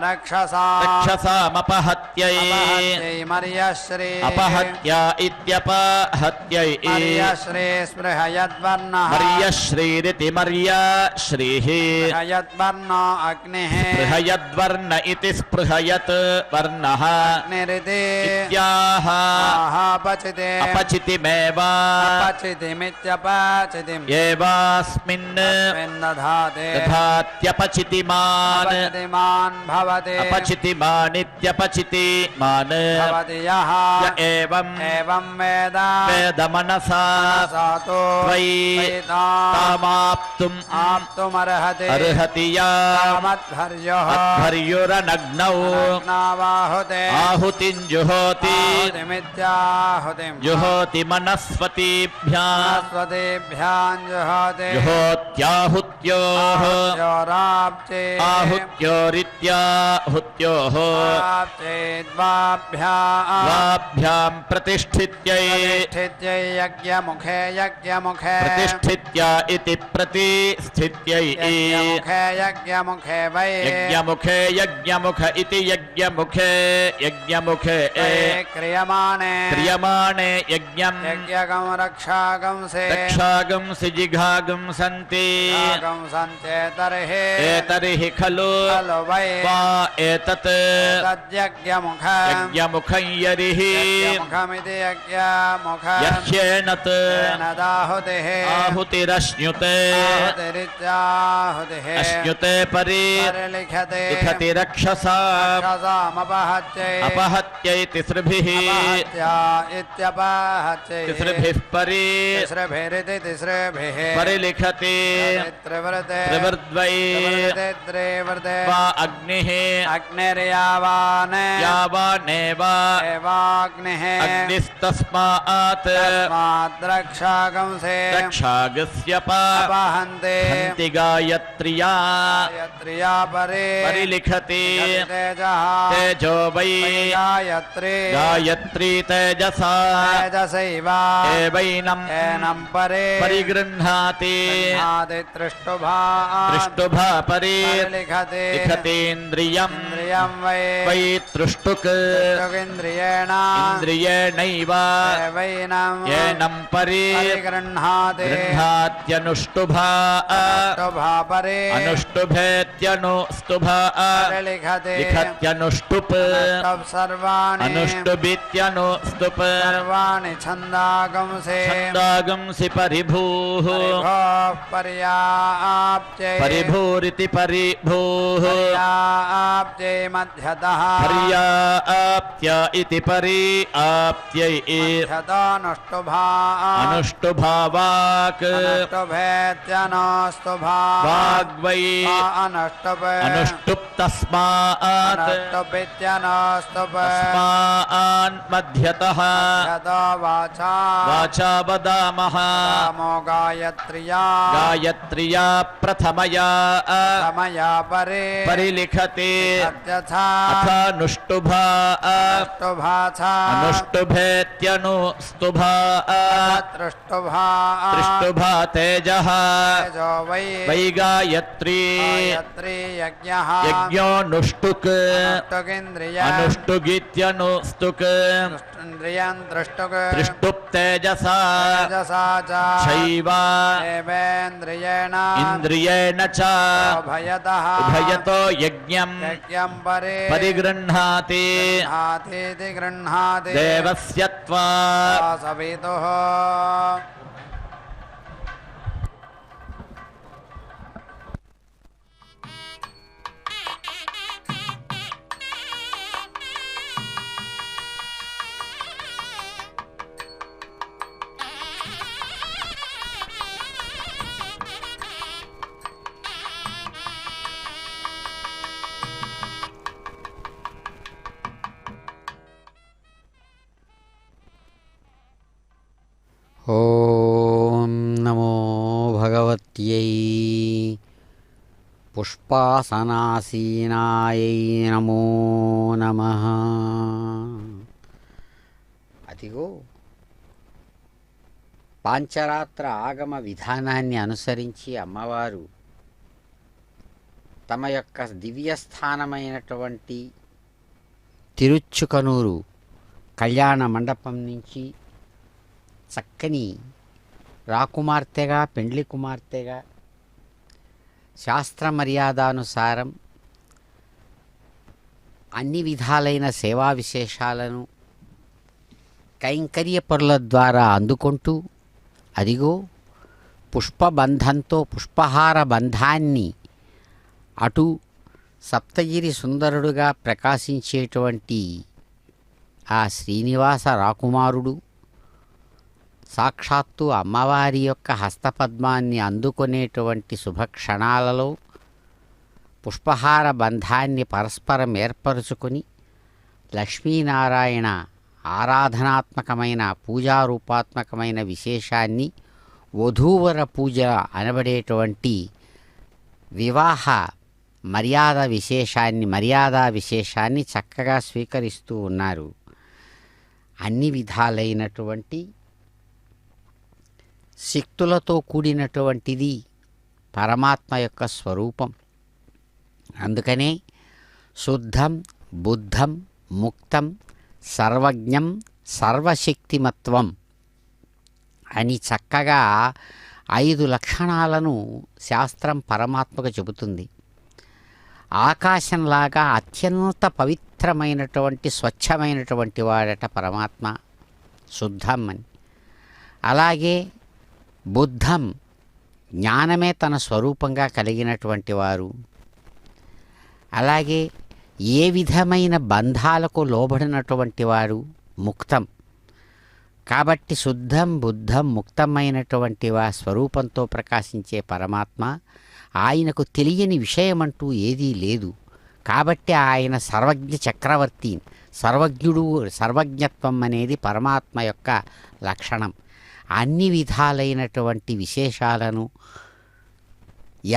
Speaker 4: रक्षसा
Speaker 3: रक्षसामपहत्यै
Speaker 4: अपहत्यै मर्यश्री
Speaker 3: अपहत्या इत्यपहत्यै
Speaker 4: मर्यश्री स्पृहयद्वर्णः
Speaker 3: मर्यश्रीरिति मर्यश्रीः
Speaker 4: स्पृहयद्वर्णो अग्निः
Speaker 3: स्पृहयद्वर्ण इति स्पृहयत् वर्णः
Speaker 4: अग्निरिति
Speaker 3: इत्याह
Speaker 4: अपचिते
Speaker 3: अपचितिमेव
Speaker 4: अपचितिमित्यपचितिम्
Speaker 3: एवास्मिन्
Speaker 4: दधाते
Speaker 3: दधात्यपचितिमान्
Speaker 4: अपचितिमान् भवति
Speaker 3: अपचितिमानित्यपचितिमान्
Speaker 4: भवति यः
Speaker 3: य एवम्
Speaker 4: एवं वेद
Speaker 3: वेदमनसा
Speaker 4: सातो
Speaker 3: त्वयि तामाप्तुम्
Speaker 4: आप्तुमर्हति
Speaker 3: अर्हति या
Speaker 4: मध्वर्योः
Speaker 3: मध्वर्युरनग्नौ
Speaker 4: नावाहुते
Speaker 3: आहुतिं जुहोति
Speaker 4: आहुतिमित्याहुतिम्
Speaker 3: जुहोति मनस्वतीभ्याम्
Speaker 4: स्वदेभ्याम् जुहोति
Speaker 3: जुहोत्याहुत्योः
Speaker 4: योराब्चे
Speaker 3: आहुत्योरित्याहुत्योः द्वाभ्यां प्रतिष्ठित्यै
Speaker 4: प्रतिष्ठित्यै यज्ञमुखे यज्ञमुखे
Speaker 3: प्रतिष्ठित्या इति प्रतिष्ठित्यै
Speaker 4: यज्ञमुखे यज्ञमुखे वै
Speaker 3: यज्ञमुखे यज्ञमुख इति यज्ञमुखे यज्ञमुखे
Speaker 4: क्रियमाणे
Speaker 3: क्रियमाणे यज्ञम्
Speaker 4: यज्ञगं रक्षागंसे
Speaker 3: रक्षागंसि जिघागं सन्ति
Speaker 4: सन्ते
Speaker 3: एतर्हि खलु
Speaker 4: खलु वै
Speaker 3: वा एतत्
Speaker 4: तद्यज्ञमुखम्
Speaker 3: यज्ञमुखं यरिहि
Speaker 4: यज्ञमुखमिति यज्ञमुखम्
Speaker 3: यह्येनत्
Speaker 4: दाहुतिः
Speaker 3: आहुतिरश्नुते
Speaker 4: आहुतिरित्याहुतिः
Speaker 3: अश्नुते परि
Speaker 4: परिलिखते
Speaker 3: लिखति रक्षसा
Speaker 4: रक्षसामपहत्यै
Speaker 3: अपहत्यै तिसृभिः
Speaker 4: अपहत्या इत्यपहत्यै
Speaker 3: तिसृभिः परि
Speaker 4: तिसृभिरिति तिसृभिः
Speaker 3: परिलिखति
Speaker 4: त्रिवृते
Speaker 3: त्रिवृद्वै
Speaker 4: त्रिवृते
Speaker 3: वा अग्निः
Speaker 4: अग्निर्यावान्
Speaker 3: यावानेव
Speaker 4: एवाग्निः
Speaker 3: अग्निस्तस्मात्
Speaker 4: तस्माद्रक्षागंसे
Speaker 3: रक्षागस्य
Speaker 4: अपहन्ते
Speaker 3: हन्ति गायत्र्या
Speaker 4: गायत्र्या परे
Speaker 3: परिलिखति
Speaker 4: तेजः
Speaker 3: तेजो वै
Speaker 4: गायत्री
Speaker 3: गायत्री तेजसा
Speaker 4: तेजसैव
Speaker 3: एवैनम्
Speaker 4: एनं परे
Speaker 3: परिगृह्णाति
Speaker 4: तृष्टुभा
Speaker 3: तृष्टुभा परि
Speaker 4: लिखति
Speaker 3: लिखतीन्द्रियम्
Speaker 4: इन्द्रियं वै
Speaker 3: वै तृष्टुक्
Speaker 4: इन्द्रियेण
Speaker 3: इन्द्रियेणैव
Speaker 4: वैनं
Speaker 3: येनं परि
Speaker 4: परिगृह्णाति
Speaker 3: गृह्णात्यनुष्टुभा
Speaker 4: ष्टुभा परे
Speaker 3: अनुष्टुभेत्यनुस्तुभा
Speaker 4: लिखति
Speaker 3: लिखत्यनुष्टुप्
Speaker 4: सर्वाणि
Speaker 3: अनुष्टुभित्यनुस्तुप्
Speaker 4: सर्वाणि छन्दागंसे
Speaker 3: छन्दागंसि परिभूः
Speaker 4: पर्याप्त्यै
Speaker 3: परिभूरिति परिभूः
Speaker 4: पर्याप्त्यै मध्यतः
Speaker 3: पर्याप्त्य इति परिआप्त्यै
Speaker 4: मध्यतोऽनुष्टुभा
Speaker 3: अनुष्टुभावाक्
Speaker 4: अनुष्टुभेत्यनुस्तुभा
Speaker 3: वाग्वै
Speaker 4: अनुष्टुभ
Speaker 3: अनुष्टुप्तस्मात्
Speaker 4: अनुष्टुभित्यनुस्तुभ
Speaker 3: तस्मान् मध्यतः
Speaker 4: यतो वाचा
Speaker 3: वाचा वदामः
Speaker 4: रामो गायत्र्या
Speaker 3: गायत्र्या प्रथमया
Speaker 4: समया परे
Speaker 3: परिलिखति
Speaker 4: यथा
Speaker 3: अथानुष्टुभा
Speaker 4: अष्टुभाथा
Speaker 3: अनुष्टुभेत्यनुस्तुभा
Speaker 4: तृष्टुभा
Speaker 3: त्रिष्टुभा तेजः
Speaker 4: तेजो वै
Speaker 3: वै गायत्री
Speaker 4: गायत्री यज्ञः
Speaker 3: यज्ञोऽनुष्टुक्
Speaker 4: अनुष्टुगिन्द्रिय
Speaker 3: अनुष्टुगित्यनुस्तुक्
Speaker 4: इन्द्रियं दृष्टुक्
Speaker 3: त्रिष्टुप्तेजसा
Speaker 4: तेजसा च
Speaker 3: शैव
Speaker 4: देवेन्द्रियेण
Speaker 3: इन्द्रियेण च
Speaker 4: उभयतः
Speaker 3: उभयतो यज्ञम्
Speaker 4: यज्ञं
Speaker 3: परिगृह्णाति
Speaker 4: गृह्णातीति गृह्णाति
Speaker 3: देवस्य त्वा
Speaker 4: सवितुः
Speaker 2: ఓం నమో భగవత్యై పుష్పాసనాసీనాయై నమో నమః. అదిగో పాంచరాత్ర ఆగమ విధానాన్ని అనుసరించి అమ్మవారు తమ యొక్క దివ్యస్థానమైనటువంటి తిరుచుకనూరు కళ్యాణ మండపం నుంచి చక్కని రాకుమార్తెగా పెండ్లి కుమార్తెగా శాస్త్ర మర్యాదానుసారం అన్ని విధాలైన సేవా విశేషాలను కైంకర్య పరుల ద్వారా అందుకుంటూ అదిగో పుష్పబంధంతో పుష్పహార బంధాన్ని అటు సప్తగిరి సుందరుడుగా ప్రకాశించేటువంటి ఆ శ్రీనివాస రాకుమారుడు సాక్షాత్తు అమ్మవారి యొక్క హస్తపద్మాన్ని అందుకునేటువంటి శుభక్షణాలలో పుష్పహార బంధాన్ని పరస్పరం ఏర్పరుచుకొని లక్ష్మీనారాయణ ఆరాధనాత్మకమైన పూజారూపాత్మకమైన విశేషాన్ని వధూవర పూజ అనబడేటువంటి వివాహ మర్యాదా విశేషాన్ని చక్కగా స్వీకరిస్తూ ఉన్నారు. అన్ని విధాలైనటువంటి శక్తులతో కూడినటువంటిది పరమాత్మ యొక్క స్వరూపం. అందుకనే శుద్ధం బుద్ధం ముక్తం సర్వజ్ఞం సర్వశక్తిమత్వం అని చక్కగా 5 లక్షణాలను శాస్త్రం పరమాత్మకు చెబుతుంది. ఆకాశంలాగా అత్యంత పవిత్రమైనటువంటి స్వచ్ఛమైనటువంటి వాడట పరమాత్మ, శుద్ధం అని. అలాగే బుద్ధం, జ్ఞానమే తన స్వరూపంగా కలిగినటువంటి వారు. అలాగే ఏ విధమైన బంధాలకు లోబడినటువంటి వారు, ముక్తం. కాబట్టి శుద్ధం బుద్ధం ముక్తమైనటువంటి స్వరూపంతో ప్రకాశించే పరమాత్మ, ఆయనకు తెలియని విషయమంటూ ఏదీ లేదు. కాబట్టి ఆయన సర్వజ్ఞ చక్రవర్తి, సర్వజ్ఞుడు. సర్వజ్ఞత్వం అనేది పరమాత్మ యొక్క లక్షణం. అన్ని విధాలైనటువంటి విశేషాలను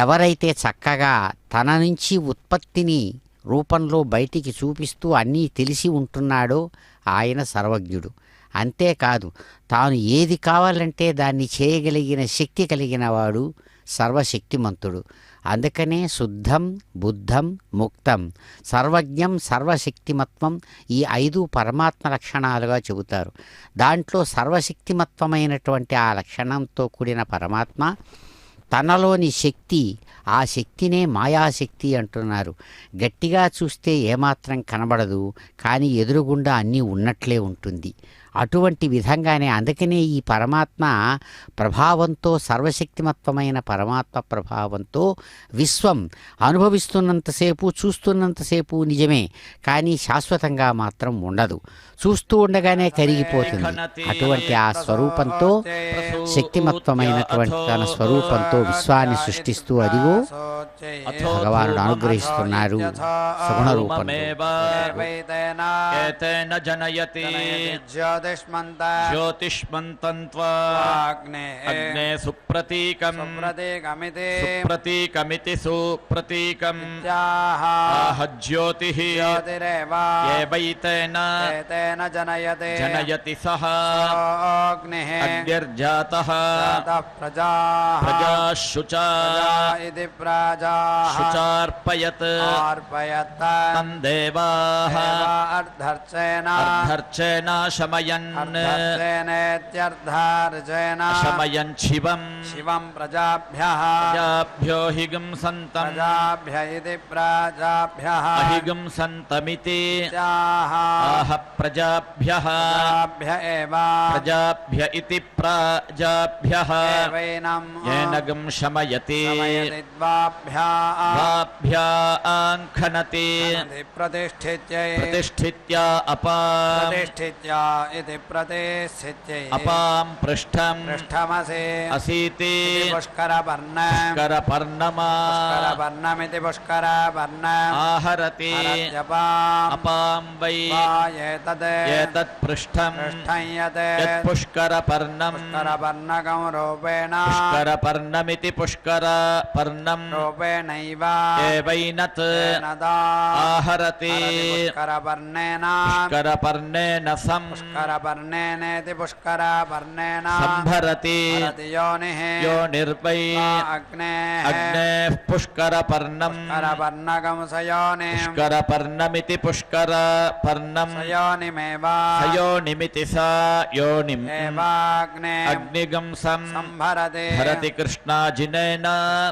Speaker 2: ఎవరైతే చక్కగా తన నుంచి ఉత్పత్తిని రూపంలో బయటికి చూపిస్తూ అన్నీ తెలిసి ఉంటున్నాడో ఆయన సర్వజ్ఞుడు. అంతేకాదు, తాను ఏది కావాలంటే దాన్ని చేయగలిగిన శక్తి కలిగిన వాడు సర్వశక్తిమంతుడు. అందుకనే శుద్ధం బుద్ధం ముక్తం సర్వజ్ఞం సర్వశక్తిమత్వం ఈ 5 పరమాత్మ లక్షణాలుగా చెబుతారు. దాంట్లో సర్వశక్తిమత్వమైనటువంటి ఆ లక్షణంతో కూడిన పరమాత్మ తనలోని శక్తి, ఆ శక్తినే మాయాశక్తి అంటున్నారు. గట్టిగా చూస్తే ఏమాత్రం కనబడదు, కానీ ఎదురుగుండా అన్నీ ఉన్నట్లే ఉంటుంది. అటువంటి విధంగానే అందుకనే ఈ పరమాత్మ ప్రభావంతో, సర్వశక్తిమత్వమైన పరమాత్మ ప్రభావంతో విశ్వం అనుభవిస్తున్నంతసేపు, చూస్తున్నంతసేపు నిజమే, కానీ శాశ్వతంగా మాత్రం ఉండదు. చూస్తూ ఉండగానే కరిగిపోతుంది. అటువంటి ఆ స్వరూపంతో, శక్తిమత్వమైనటువంటి తన స్వరూపంతో విశ్వాన్ని సృష్టిస్తూ అదిగో భగవానుడు అనుగ్రహిస్తున్నారు సగుణ రూపంలో.
Speaker 3: జనయతి
Speaker 4: ज्योतिष्मन्त
Speaker 3: ज्योतिष्मन्तन्त्वा
Speaker 4: अग्ने
Speaker 3: अग्ने सुप्रतीकम्
Speaker 4: सुप्रतीकमिति
Speaker 3: सुप्रतीकमिति सुप्रतीकम्
Speaker 4: इत्याह
Speaker 3: आह ज्योतिः
Speaker 4: ज्योतिरेव
Speaker 3: एवैतेन
Speaker 4: एतेन जनयते
Speaker 3: जनयति सः
Speaker 4: अग्निः
Speaker 3: अग्निर्जातः
Speaker 4: जातः प्रजाः
Speaker 3: प्रजाः शुचा
Speaker 4: प्रजा इति प्रजाः
Speaker 3: शुचार्पयत्
Speaker 4: अर्पयत्
Speaker 3: तन्देवाः
Speaker 4: अर्धर्चेन
Speaker 3: अर्धर्चेन शमयन्
Speaker 4: अर्धर्चेनेत्यर्धार्चेन
Speaker 3: शमयन् शिवम्
Speaker 4: शिवं प्रजाभ्यः
Speaker 3: प्रजाभ्यो हिगुंसन्तम्
Speaker 4: प्रजाभ्य इति प्रजाभ्यः
Speaker 3: अहिगुंसन्तमिति
Speaker 4: त्याः
Speaker 3: आह प्रजाभ्यः
Speaker 4: प्रजाभ्य एव
Speaker 3: प्रजाभ्य इति प्राजाभ्यः
Speaker 4: एवैनं
Speaker 3: येन गं शमयति
Speaker 4: समयति द्वाभ्यः
Speaker 3: द्वाभ्या आङ्खनति
Speaker 4: प्रतिष्ठित्यै
Speaker 3: प्रतिष्ठित्या अपां
Speaker 4: प्रतिष्ठित्य इति प्रतिष्ठित्यै
Speaker 3: अपां पृष्ठम्
Speaker 4: पृष्ठमसि
Speaker 3: असीति
Speaker 4: पुष्करवर्ण
Speaker 3: पुष्करपर्णमा
Speaker 4: पुष्करवर्णमिति पुष्करवर्ण
Speaker 3: आहरति
Speaker 4: हरत्यपाम्
Speaker 3: अपां वै
Speaker 4: एतद्
Speaker 3: एतत् पृष्ठम्
Speaker 4: पृष्ठं यत्
Speaker 3: यत् पुष्करपर्णम्
Speaker 4: पुष्करवर्णकं रूपेण
Speaker 3: पुष्करपर्णमिति पुष्करपर्णम्
Speaker 4: रूपेणैव
Speaker 3: एवैनत्
Speaker 4: नदा
Speaker 3: आहरति
Speaker 4: पुष्करवर्णेन
Speaker 3: पुष्करपर्णेन सम्
Speaker 4: पुष्करवर्णेनेति पुष्करवर्णेन
Speaker 3: सम्भरति
Speaker 4: हरति योनिः
Speaker 3: योनिर्वै
Speaker 4: अग्नेः
Speaker 3: अग्नेः पुष्करपर्णम्
Speaker 4: पुष्करवर्णकं स योनिम्
Speaker 3: पुष्करपर्णमिति पुष्करपर्णम्
Speaker 4: स योनिमेव
Speaker 3: सयोनिमिति सा योनिम्
Speaker 4: एवाग्ने
Speaker 3: अग्निगंसम्
Speaker 4: सम्भरति
Speaker 3: भरति कृष्णाजिनेन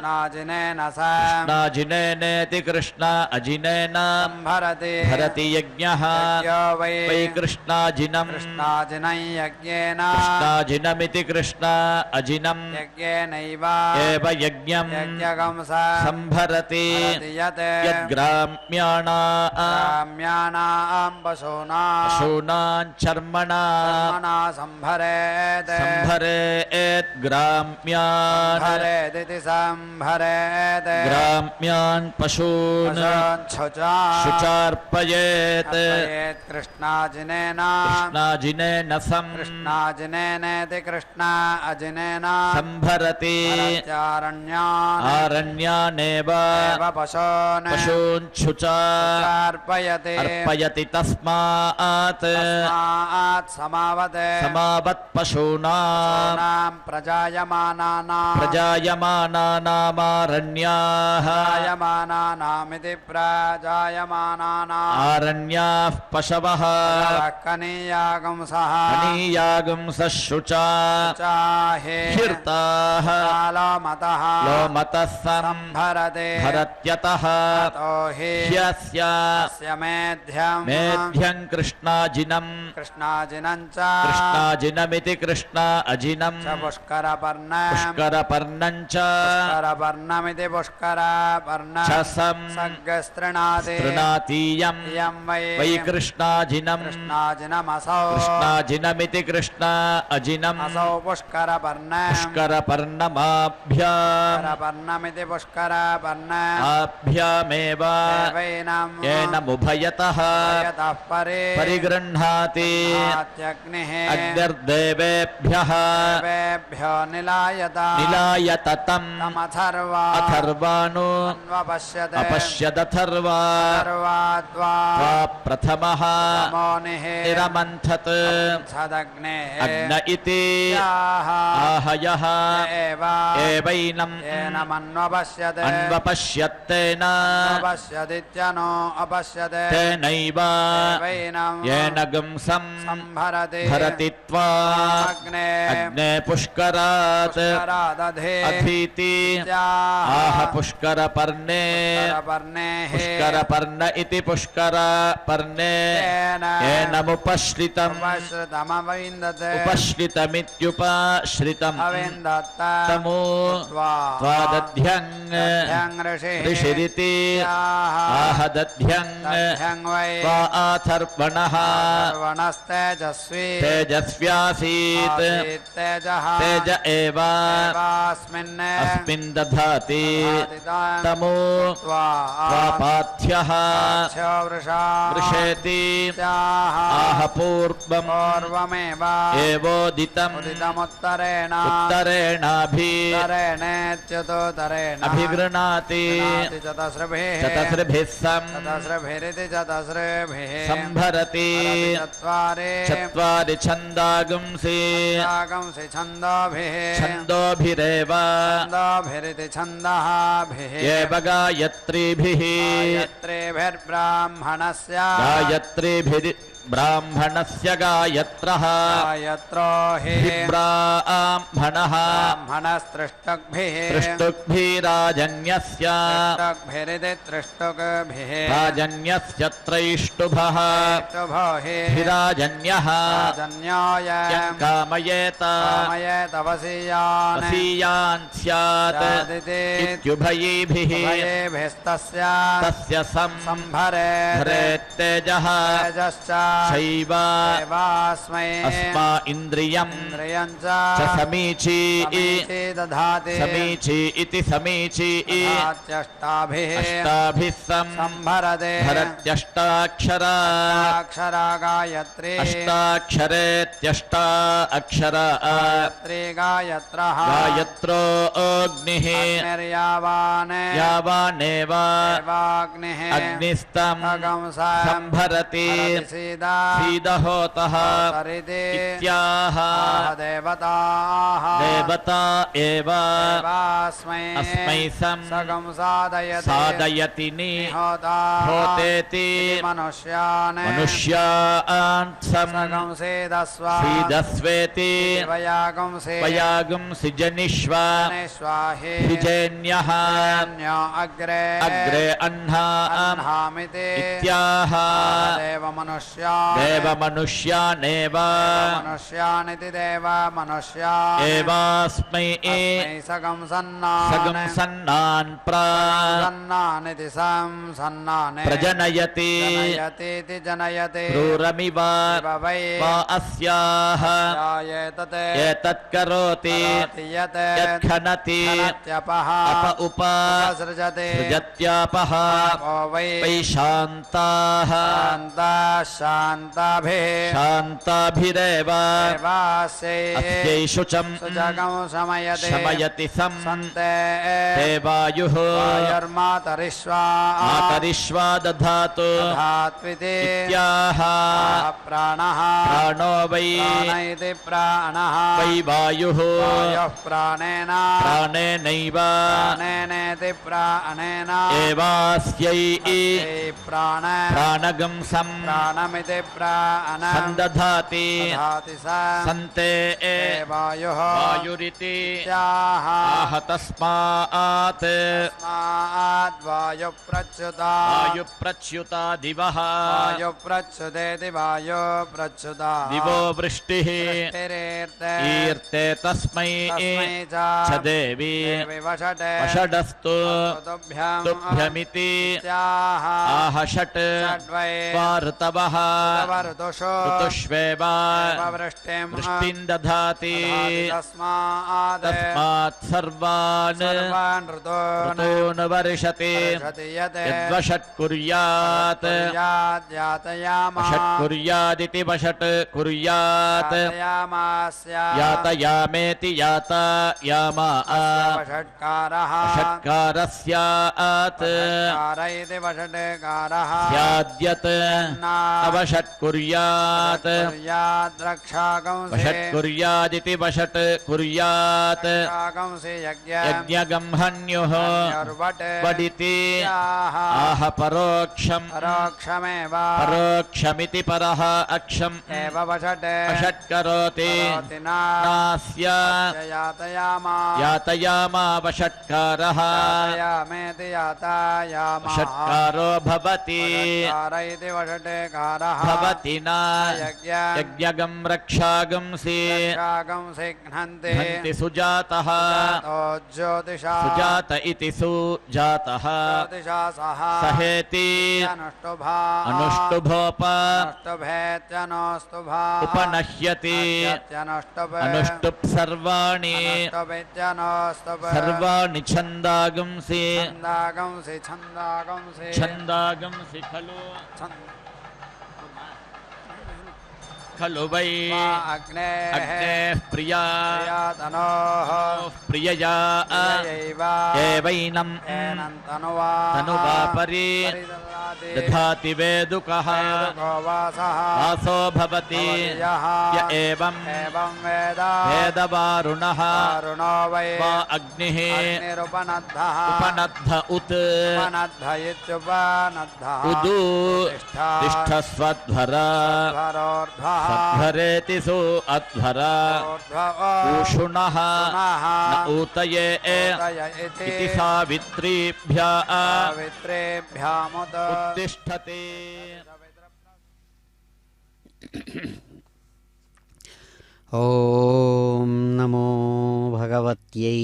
Speaker 4: नाजिनेन स
Speaker 3: कृष्णाजिनेनेति कृष्णा अजिनेन
Speaker 4: सम्भरति
Speaker 3: भरति यज्ञः
Speaker 4: यज्ञो वै
Speaker 3: वै कृष्णाजिनम्
Speaker 4: कृष्णाजिनं यज्ञेन
Speaker 3: कृष्णाजिनमिति कृष्णा अजिनम्
Speaker 4: यज्ञेनैव
Speaker 3: एव यज्ञम्
Speaker 4: यज्ञकं स
Speaker 3: सम्भरति
Speaker 4: भरति यत्
Speaker 3: यद्ग्राम्याणा
Speaker 4: ग्राम्याणां पशूनां
Speaker 3: पशूनां चर्मणा
Speaker 4: कर्मणा सम्भरेत्
Speaker 3: सम्भरेत् ग्राम्यान्
Speaker 4: सम्भरेदिति सम्भरेत्
Speaker 3: ग्राम्यान् पशून्
Speaker 4: शुचा
Speaker 3: शुचार्पयेत्
Speaker 4: अर्पयेत् कृष्णाजिनेन
Speaker 3: कृष्णाजिनेन सम्
Speaker 4: कृष्णाजिनेनेति कृष्णा अजिनेन
Speaker 3: सम्भरति
Speaker 4: भरत्यारण्यान्
Speaker 3: आरण्यानेव
Speaker 4: एव पशून्
Speaker 3: पशून् शुचा
Speaker 4: अर्पयति
Speaker 3: अर्पयति तस्मात्
Speaker 4: तस्मात् समावत्
Speaker 3: समावत् पशूनाम्
Speaker 4: पशूनां प्रजायमानानां
Speaker 3: प्रजायमानानामारण्याः
Speaker 4: प्रजायमानानामिति प्रजायमानानां
Speaker 3: आरण्याः पशवः
Speaker 4: कनीयागंसः
Speaker 3: अनीयागुंसः शुचा
Speaker 4: चाहे
Speaker 3: हीर्ताः
Speaker 4: कालमतः
Speaker 3: लोमतः सम्
Speaker 4: सम्भरते
Speaker 3: भरत्यतः
Speaker 4: तो हि
Speaker 3: ह्यस्य
Speaker 4: अस्य मेध्यं
Speaker 3: मेध्यम् कृष्णाजिनम्
Speaker 4: कृष्णाजिनं च
Speaker 3: कृष्णाजिनमिति कृष्णा अजिनम्
Speaker 4: च पुष्करपर्णं
Speaker 3: पुष्करपर्णम् च
Speaker 4: पुष्करपर्णमिति पुष्करपर्णं
Speaker 3: च सम्
Speaker 4: सग्गस्तृणाति
Speaker 3: तृणातीयम्
Speaker 4: इयं
Speaker 3: वै कृष्णाजिनम्
Speaker 4: कृष्णाजिनमसौ
Speaker 3: कृष्णाजिनमिति कृष्णा अजिनम्
Speaker 4: असौ पुष्करपर्णं
Speaker 3: पुष्करपर्णमाभ्याम्
Speaker 4: पुष्करपर्णमिति पुष्करपर्णम्
Speaker 3: आभ्यामेव
Speaker 4: एवैनं
Speaker 3: येन मुभयतः
Speaker 4: यतः परे
Speaker 3: परिगृह्णाति
Speaker 4: नात्यग्निः
Speaker 3: अग्निर्देवेभ्यः
Speaker 4: देवेभ्यो निलायत
Speaker 3: निलायत तम्
Speaker 4: तमथर्वा
Speaker 3: अथर्वाणो
Speaker 4: अन्वपश्यते
Speaker 3: अपश्यदथर्वा
Speaker 4: अथर्वाद्वा
Speaker 3: वा प्रथमः
Speaker 4: तमोनिः
Speaker 3: निरमन्थत्
Speaker 4: सदग्ने
Speaker 3: अग्न इति
Speaker 4: याः
Speaker 3: आहयः
Speaker 4: एव
Speaker 3: एवैनम्
Speaker 4: येन मन्वपश्यते
Speaker 3: अन्वपश्यत्तेन
Speaker 4: अपश्यदित्यनो अपश्यते
Speaker 3: तेनैव
Speaker 4: एवैनं
Speaker 3: येन गंसम्
Speaker 4: सम्भरति
Speaker 3: भरति त्वा
Speaker 4: अग्ने
Speaker 3: अग्ने पुष्करात्
Speaker 4: पुष्करादधे
Speaker 3: अधीति आह पुष्करपर्णे पुष्करपर्ण इति पुष्करपर्णे येनमुपश्रितम्
Speaker 4: उपश्रुतमविन्दते
Speaker 3: उपश्रितमित्युपश्रितम्
Speaker 4: अविन्दत्तमो
Speaker 3: त्वादध्यङ् ऋषिरिति आह दध्यङ्
Speaker 4: वै
Speaker 3: त्वा आथर्वणः
Speaker 4: सर्वणस्तेजस्वी
Speaker 3: तेजस्व्यासीत्
Speaker 4: तेजः
Speaker 3: तेज एव
Speaker 4: एवास्मिन्
Speaker 3: अस्मिन् दधाति
Speaker 4: आदितान्
Speaker 3: तमो
Speaker 4: त्वा
Speaker 3: त्वापाथ्यः
Speaker 4: वृषा
Speaker 3: वृषेति
Speaker 4: त्याः
Speaker 3: आह पूर्व पूर्वम्
Speaker 4: पूर्वमेव
Speaker 3: एवोदितम्
Speaker 4: उदितमुत्तरेण उत्तरेणेत्युतोत्तरेण
Speaker 3: अभिगृह्णाति
Speaker 4: चतस्रभिः
Speaker 3: चतस्रभिः
Speaker 4: चतस्रभिरिति चतस्रभिः
Speaker 3: संभरति
Speaker 4: चत्वारि
Speaker 3: चत्वारि छन्दागुंसि
Speaker 4: छन्दागुंसि छन्दोभिः
Speaker 3: छन्दोभिरेव
Speaker 4: छन्दोभिरिति छन्दःभिः
Speaker 3: एव गायत्रीभिः
Speaker 4: गायत्रीभिर्ब्राह्मणस्य
Speaker 3: ब्राह्मणस्य गायत्रः
Speaker 4: गायत्रो हि
Speaker 3: ब्राह्मणः
Speaker 4: ब्राह्मणस्तृष्टुग्भिः
Speaker 3: तृष्टुग्भिराजन्यस्य
Speaker 4: तृष्टुग्भिरिति तृष्टुग्भिः
Speaker 3: राजन्यस्य त्रैष्टुभः
Speaker 4: तृष्टुभो हि
Speaker 3: भिराजन्यः
Speaker 4: राजन्योय
Speaker 3: कामयेत
Speaker 4: कामयेतवसीयान्
Speaker 3: वसीयान् स्यात्
Speaker 4: स्यादिति
Speaker 3: इत्युभयीभिः
Speaker 4: उभयेभिस्तस्य
Speaker 3: तस्य
Speaker 4: संभरेत्
Speaker 3: तेजः
Speaker 4: तेजश्च
Speaker 3: शैव
Speaker 4: एवास्मै
Speaker 3: अस्मा इन्द्रियम्
Speaker 4: इन्द्रियम्
Speaker 3: च समीची
Speaker 4: समीची दधाति
Speaker 3: समीची इति समीची
Speaker 4: दधात्यष्टाभिः
Speaker 3: अष्टाभिः
Speaker 4: संभरते
Speaker 3: भरत्यष्टाक्षरा
Speaker 4: अक्षरा गायत्री
Speaker 3: अष्टाक्षरेत्यष्टा अक्षरा
Speaker 4: गायत्री गायत्रः
Speaker 3: गायत्रो अग्निः
Speaker 4: अग्निर्यावान्
Speaker 3: यावानेव
Speaker 4: एवाग्निः
Speaker 3: अग्निस्तम् संभरति सीदहोतः इत्याह देवता एव अस्मै
Speaker 4: सगं
Speaker 3: सादयति निहोतेति
Speaker 4: मनुष्यान्
Speaker 3: सगं सीदस्वेति वयागुंसि जनिष्व हिजेन्यः अग्रे अह्नामिति इत्याह देवमनुष्यानेव
Speaker 4: मनुष्यानिति देवमनुष्यान्
Speaker 3: एवास्मै
Speaker 4: सगं
Speaker 3: सगं सन्नान्
Speaker 4: सन्नानिति सन्नाने
Speaker 3: प्रजनयति
Speaker 4: जनयतीति जनयति
Speaker 3: क्रूरमिव
Speaker 4: वै
Speaker 3: वा अस्याः एतत् करोति यत्खनति अप उपसृजत्यापः वै शान्ताः शान्ताभिरेव अस्यै शुचम् शमयति ते वायुः मातरिष्वा दधातु इत्याह प्राणो वै वै वायुः प्राणेनैव एवास्यै प्राणगंसम् सन्दधाति सन्ते वायुरिति आह तस्मात् वायुप्रच्युता दिवः दिवो वृष्टिः ईर्ते तस्मै च देवी वषडस्तु तुभ्यमिति आह षट् ऋतवः ऋतुष्वेव वृष्टिं दधाति तस्मात् सर्वान् ऋतून् वर्षति यद्वषट् कुर्यात् वषट् कुर्यादिति वषट् कुर्यात् यातयामेति यातायामा वषट्कारः स्यात् स्याद्यत् अवषट् कुर्यात् वषट् कुर्यादिति वषट् कुर्यात् यज्ञगंहन्युः वडिति आह परोक्षमिति परः अक्षम् वषट् करोति नास्य यातयामा वषट्कारः वषट्कारो भवति भवति न यज्ञगं रक्षागंसि घ्नन्ति सुजातः सुजात इति सुजातः सहेति अनुष्टुभोप उपनह्यति अनुष्टुप् सर्वाणि छन्दागंसि छन्दागंसि खलु खलु वै
Speaker 4: अग्नेः
Speaker 3: प्रिया
Speaker 4: तनोः
Speaker 3: प्रियया एवैनं तनुवा परि दधाति वेदुकः वासो भवति य एवं वेदवारुणः वा अग्निः उपनद्ध उत उदु तिष्ठस्वध्वरा सध्वरेति सो अध्वरा ऊषुणः न ऊतये इति सावित्रीभ्यः उत्तिष्ठते।
Speaker 2: ఓం నమో భగవత్యై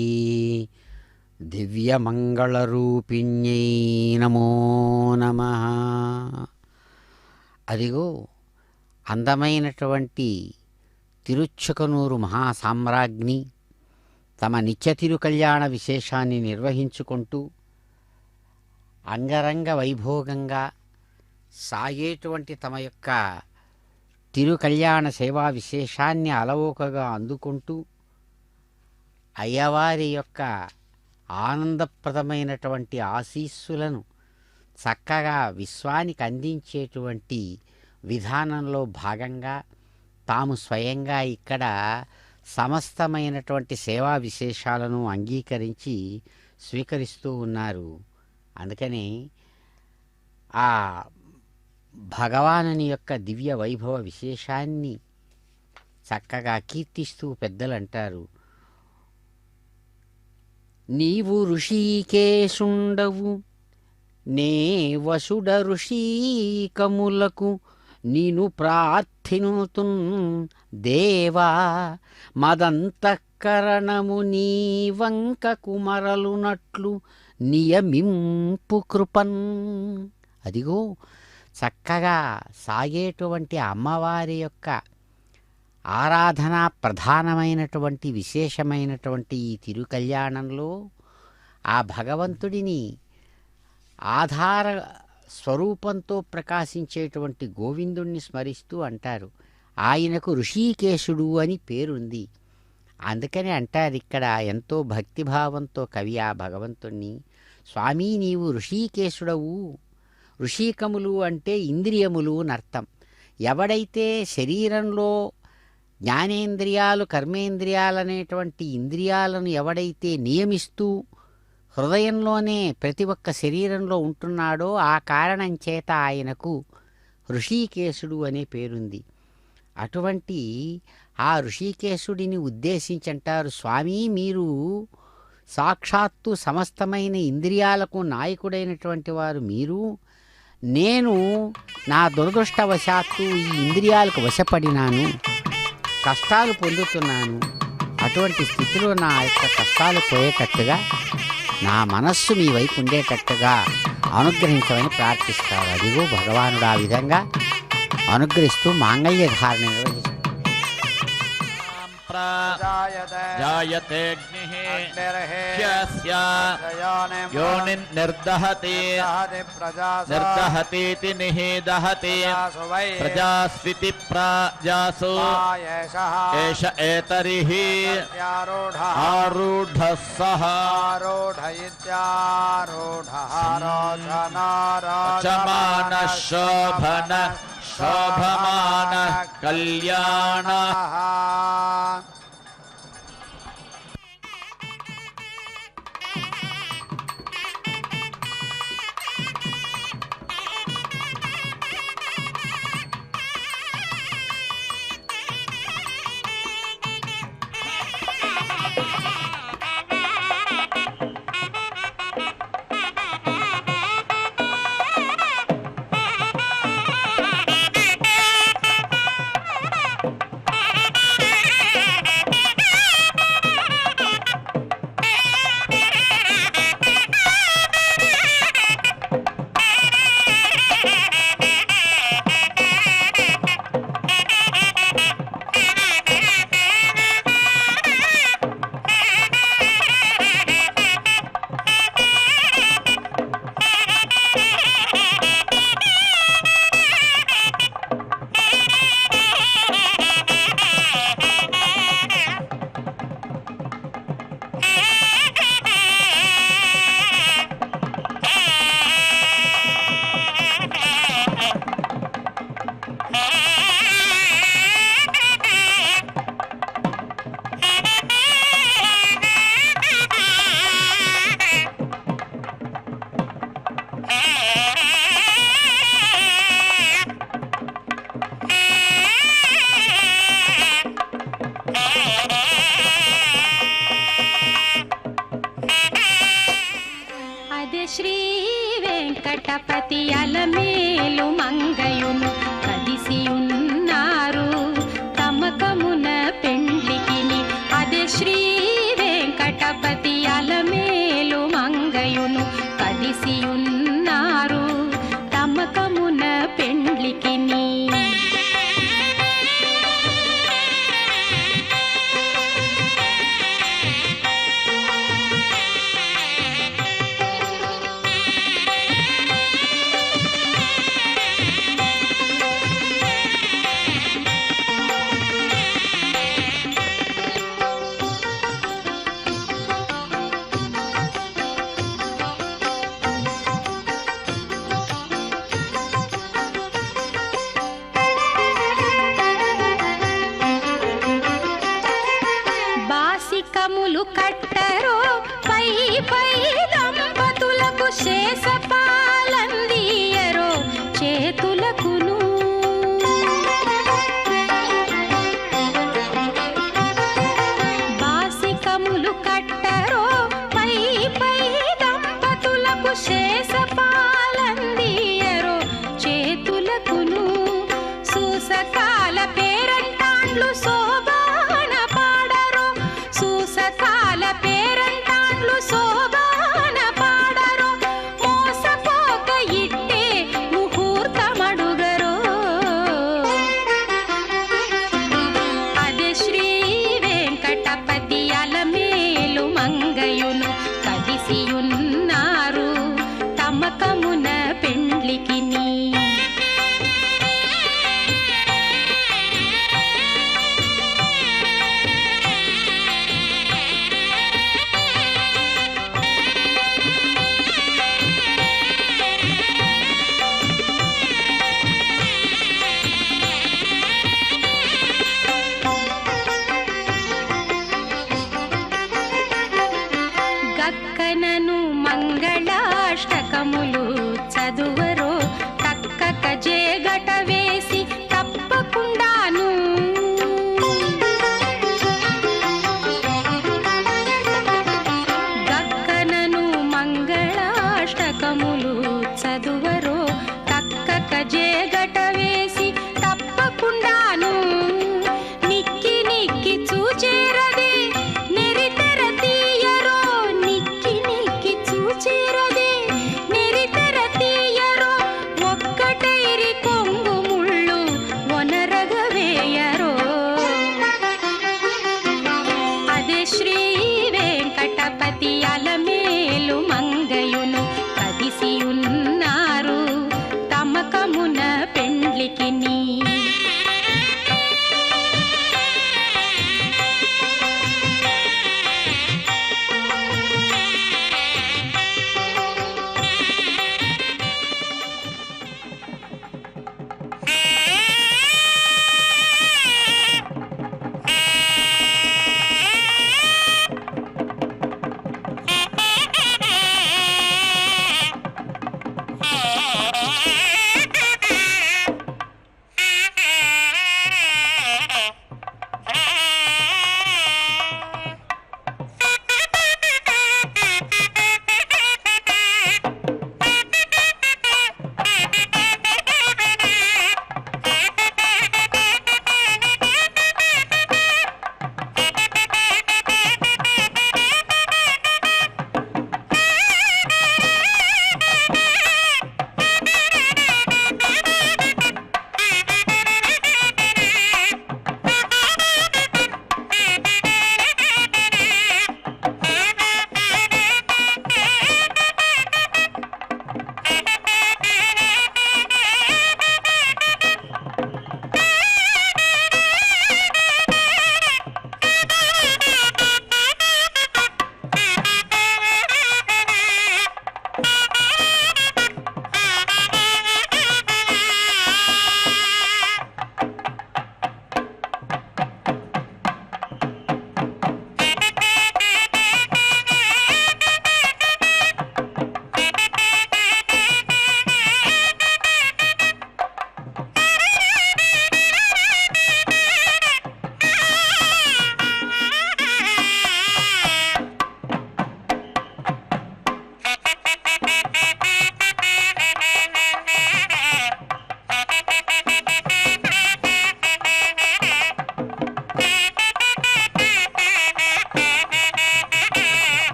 Speaker 2: దివ్యమంగళరూపిణ్యై నమో నమః. అదిగో అందమైనటువంటి తిరుచుకనూరు మహాసామ్రాజ్ఞి తమ నిత్య తిరుకల్యాణ విశేషాన్ని నిర్వహించుకుంటూ అంగరంగ వైభోగంగా సాగేటువంటి తమ యొక్క తిరుకల్యాణ సేవా విశేషాన్ని అలవోకగా అందుకుంటూ అయ్యవారి యొక్క ఆనందప్రదమైనటువంటి ఆశీస్సులను చక్కగా విశ్వానికి అందించేటువంటి విధానంలో భాగంగా తాము స్వయంగా ఇక్కడ సమస్తమైనటువంటి సేవా విశేషాలను అంగీకరించి స్వీకరిస్తూ ఉన్నారు. అందుకని ఆ భగవానుని యొక్క దివ్య వైభవ విశేషాన్ని చక్కగా కీర్తిస్తూ పెద్దలు అంటారు, నీవు ఋషికేశుండవు నే వసుడ ఋషికములకు నీను ప్రార్థినుతున్ దేవా మదంతఃకరణము నీ వంక కుమరలునట్లు నియమింపు కృపన్. అదిగో చక్కగా సాగేటువంటి అమ్మవారి యొక్క ఆరాధన ప్రధానమైనటువంటి విశేషమైనటువంటి ఈ తిరుకల్యాణంలో ఆ భగవంతుడిని ఆధార స్వరూపంతో ప్రకాశించేటువంటి గోవిందుణ్ణి స్మరిస్తూ అంటారు. ఆయనకు ఋషికేశుడు అని పేరుంది. అందుకని అంటారు ఇక్కడ ఎంతో భక్తిభావంతో కవి ఆ భగవంతుణ్ణి, స్వామీ నీవు ఋషికేశుడవు. ఋషికములు అంటే ఇంద్రియములు నర్థం. ఎవడైతే శరీరంలో జ్ఞానేంద్రియాలు కర్మేంద్రియాలనేటువంటి ఇంద్రియాలను ఎవడైతే నియమిస్తూ హృదయంలోనే ప్రతి ఒక్క శరీరంలో ఉంటున్నాడో ఆ కారణం చేత ఆయనకు ఋషికేశుడు అనే పేరుంది. అటువంటి ఆ ఋషికేశుడిని ఉద్దేశించంటారు, స్వామి మీరు సాక్షాత్తు సమస్తమైన ఇంద్రియాలకు నాయకుడైనటువంటి వారు మీరు. నేను నా దురదృష్టవశాత్తు ఈ ఇంద్రియాలకు వశపడినాను, కష్టాలు పొందుతున్నాను. అటువంటి స్థితిలో నా యొక్క కష్టాలు పోయేటట్టుగా నా మనస్సు మీ వైపు ఉండేటట్టుగా అనుగ్రహించమని ప్రార్థిస్తారు. అదిగో భగవానుడు ఆ విధంగా అనుగ్రహిస్తూ మాంగళ్య ధారణ నిర్వహిస్తారు.
Speaker 3: जायते अग्निः यस्य योनिर्दहति निर्दहतीति निदहति प्रजास्विति प्रजासु एष एतरिः आरूढः सः चमानः शोभमानः कल्याणः.
Speaker 5: శ్రీ వెంకటపతి అలమేలు మంగయును కలిసి ఉన్నారు తమకమున పెండ్లికిని. అదే శ్రీ వెంకటపతి అలమేలు మంగయును కలిసి ఉన్నారు తమకమున పెండ్లికిని. బాసికములు కట్టరో పై పై దంపతులకు శేషపాలందియరో చేతులకును. బాసికములు కట్టరో పై పై దంపతులకు శేషపాలందియరో చేతులకును. సూసకాల పేరంటాండ్లు శోభాన పాడరో సూసకాల పేరంటాండ్లు శోభాన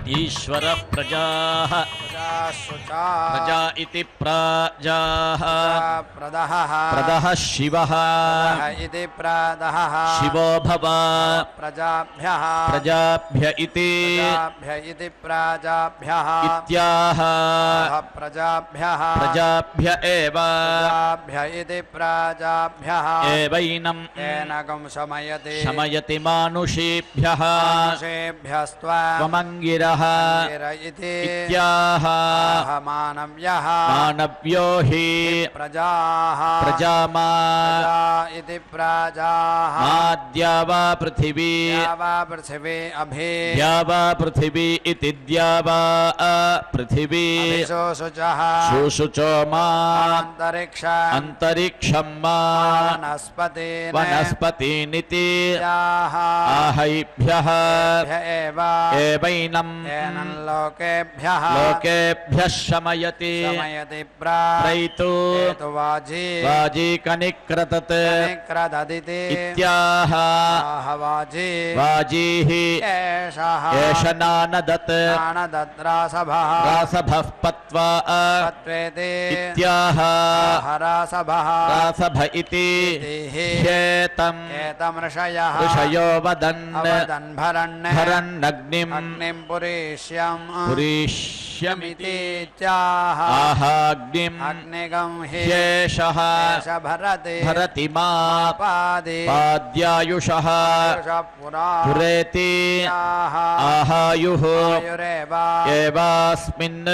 Speaker 3: ईश्वरः प्रजाः प्रजा इति प्राजाः प्रदः शिवः
Speaker 4: इति प्रदः
Speaker 3: शिवो भव
Speaker 4: प्रजाभ्यः
Speaker 3: प्रजाभ्य इति
Speaker 4: प्राजाभ्यः
Speaker 3: इत्याह
Speaker 4: प्रजाभ्यः
Speaker 3: प्रजाभ्य एव
Speaker 4: प्रजाभ्य इति प्राजाभ्यः
Speaker 3: एवैनं
Speaker 4: एनकं शमयति
Speaker 3: शमयति मानुषेभ्यः त्वमङ्गिरः
Speaker 4: इति
Speaker 3: इत्याह
Speaker 4: मानव्यः
Speaker 3: मानव्यो हि
Speaker 4: प्रजाः
Speaker 3: प्रजामा
Speaker 4: इति प्राजाः
Speaker 3: माद्या वा पृथिवी
Speaker 4: वा पृथिवी अभि
Speaker 3: द्या वा पृथिवी इति द्या वा पृथिवी
Speaker 4: शुचः
Speaker 3: शुशुचो मा
Speaker 4: अन्तरिक्ष
Speaker 3: अन्तरिक्षं मा वनस्पतीनिति आहैभ्यः एवैनं
Speaker 4: लोकेभ्यः
Speaker 3: लोकेभ्यः शमयति प्रैतु वाजी कनिक्रतत् इत्याह वाजीः एष नानदत् रासभः पत्वा इत्याह रासभ इति ह्येतं ऋषयो वदन् भरन्नग्निं पुरीष्यमिति आहाग्निम् ह्येषः भरति मा पाद्यायुषः पुरेति आहायुः एवास्मिन्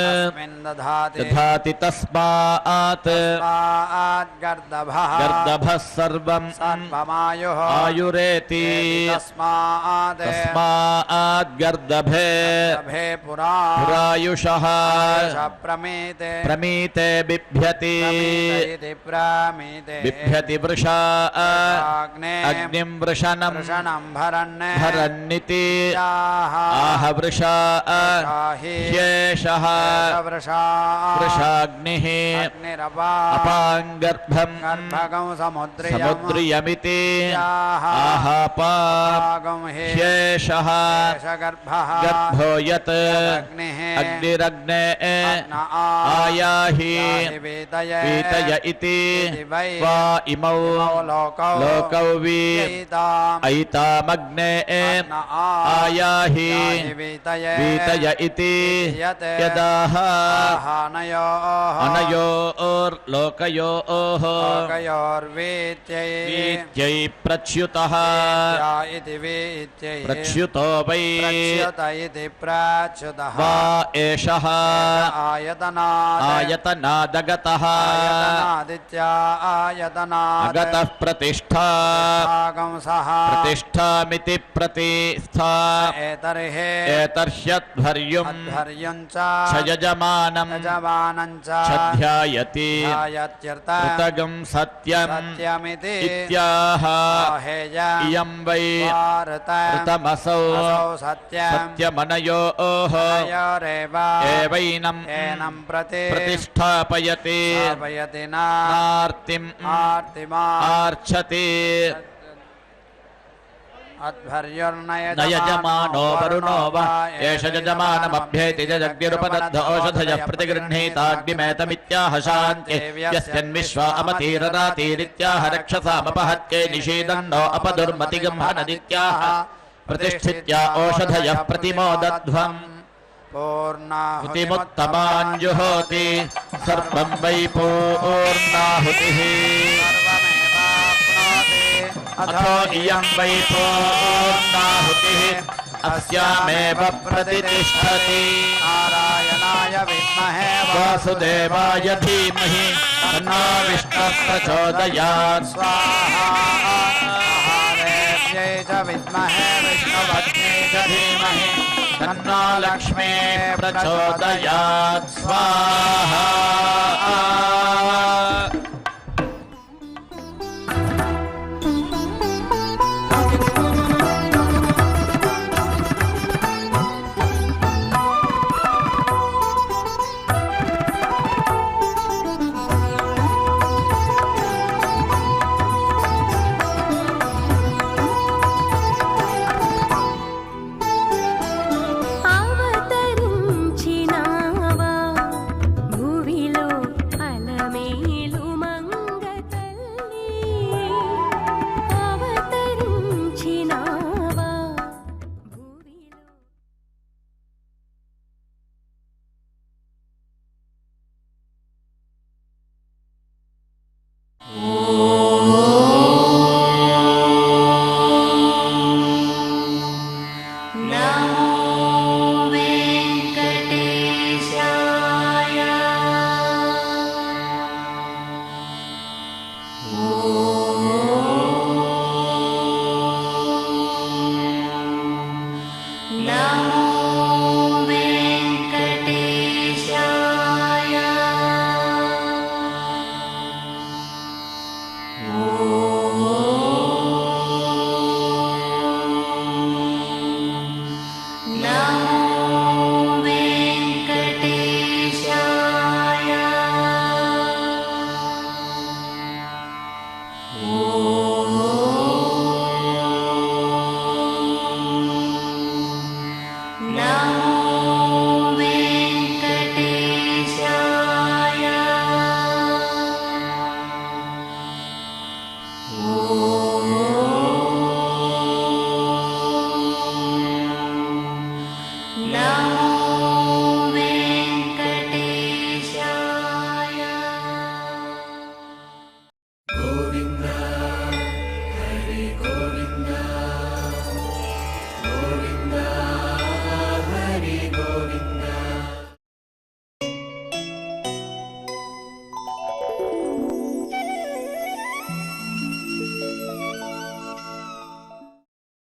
Speaker 3: दधाति तस्मात् गर्दभः सर्वं आयुरेति तस्मात् गर्दभे पुरायुषः प्रमीते बिभ्यति बिभ्यति वृषा अग्निं वृषणं भरन्निति आह वृषा ह्येषः वृषाग्निः अपाङ्गर्भं समुद्रियमिति आहापां ह्येषः गर्भो यत् अग्निरग्ने आयाहि वीतय इति वा इमौ लोकौ ऐतामग्ने आयाहि वीतय इति यदाह अनयोर्लोकयोः वीत्यै प्रच्युतः प्रच्युतो वै वा एषः आयतनादगतः अगतः प्रतिष्ठा प्रतिष्ठामिति प्रतिष्ठा एतर्ह्यध्वर्युं यजमानं ध्यायति कृतगं सत्यमिति इत्याह इयं वै ऋतमसौ सत्यमनयोः एवैनं प्रतिष्ठापयति नार्तिम् आर्चति नयजमानो वरुणो वा एष यजमानमभ्येति जग्निरुपदग्ध ओषधयः प्रतिगृह्णीताग्निमेतमित्याह शान्त्ये यस्यन्विश्वा अमतीररातीरित्याह रक्षसामपहत्ये निषीदन्नो अपदुर्मतिगम्हनदित्याह प्रतिष्ठित्या ओषधयः प्रतिमोदध्वम् पूर्णाहुतिमुत्तमाञ्जुहोति सर्वं वै पूर्णाहुतिः अथो इयं वै पूर्णाहुतिः अस्यामेव प्रतिष्ठति नारायणाय विद्महे वासुदेवाय धीमहि तन्नो विष्णुः प्रचोदयात् स्वाहा महादेव्यै च विद्महे विष्णुपत्न्यै च धीमहि तन्नो लक्ष्मी प्रचोदयात् स्वाहा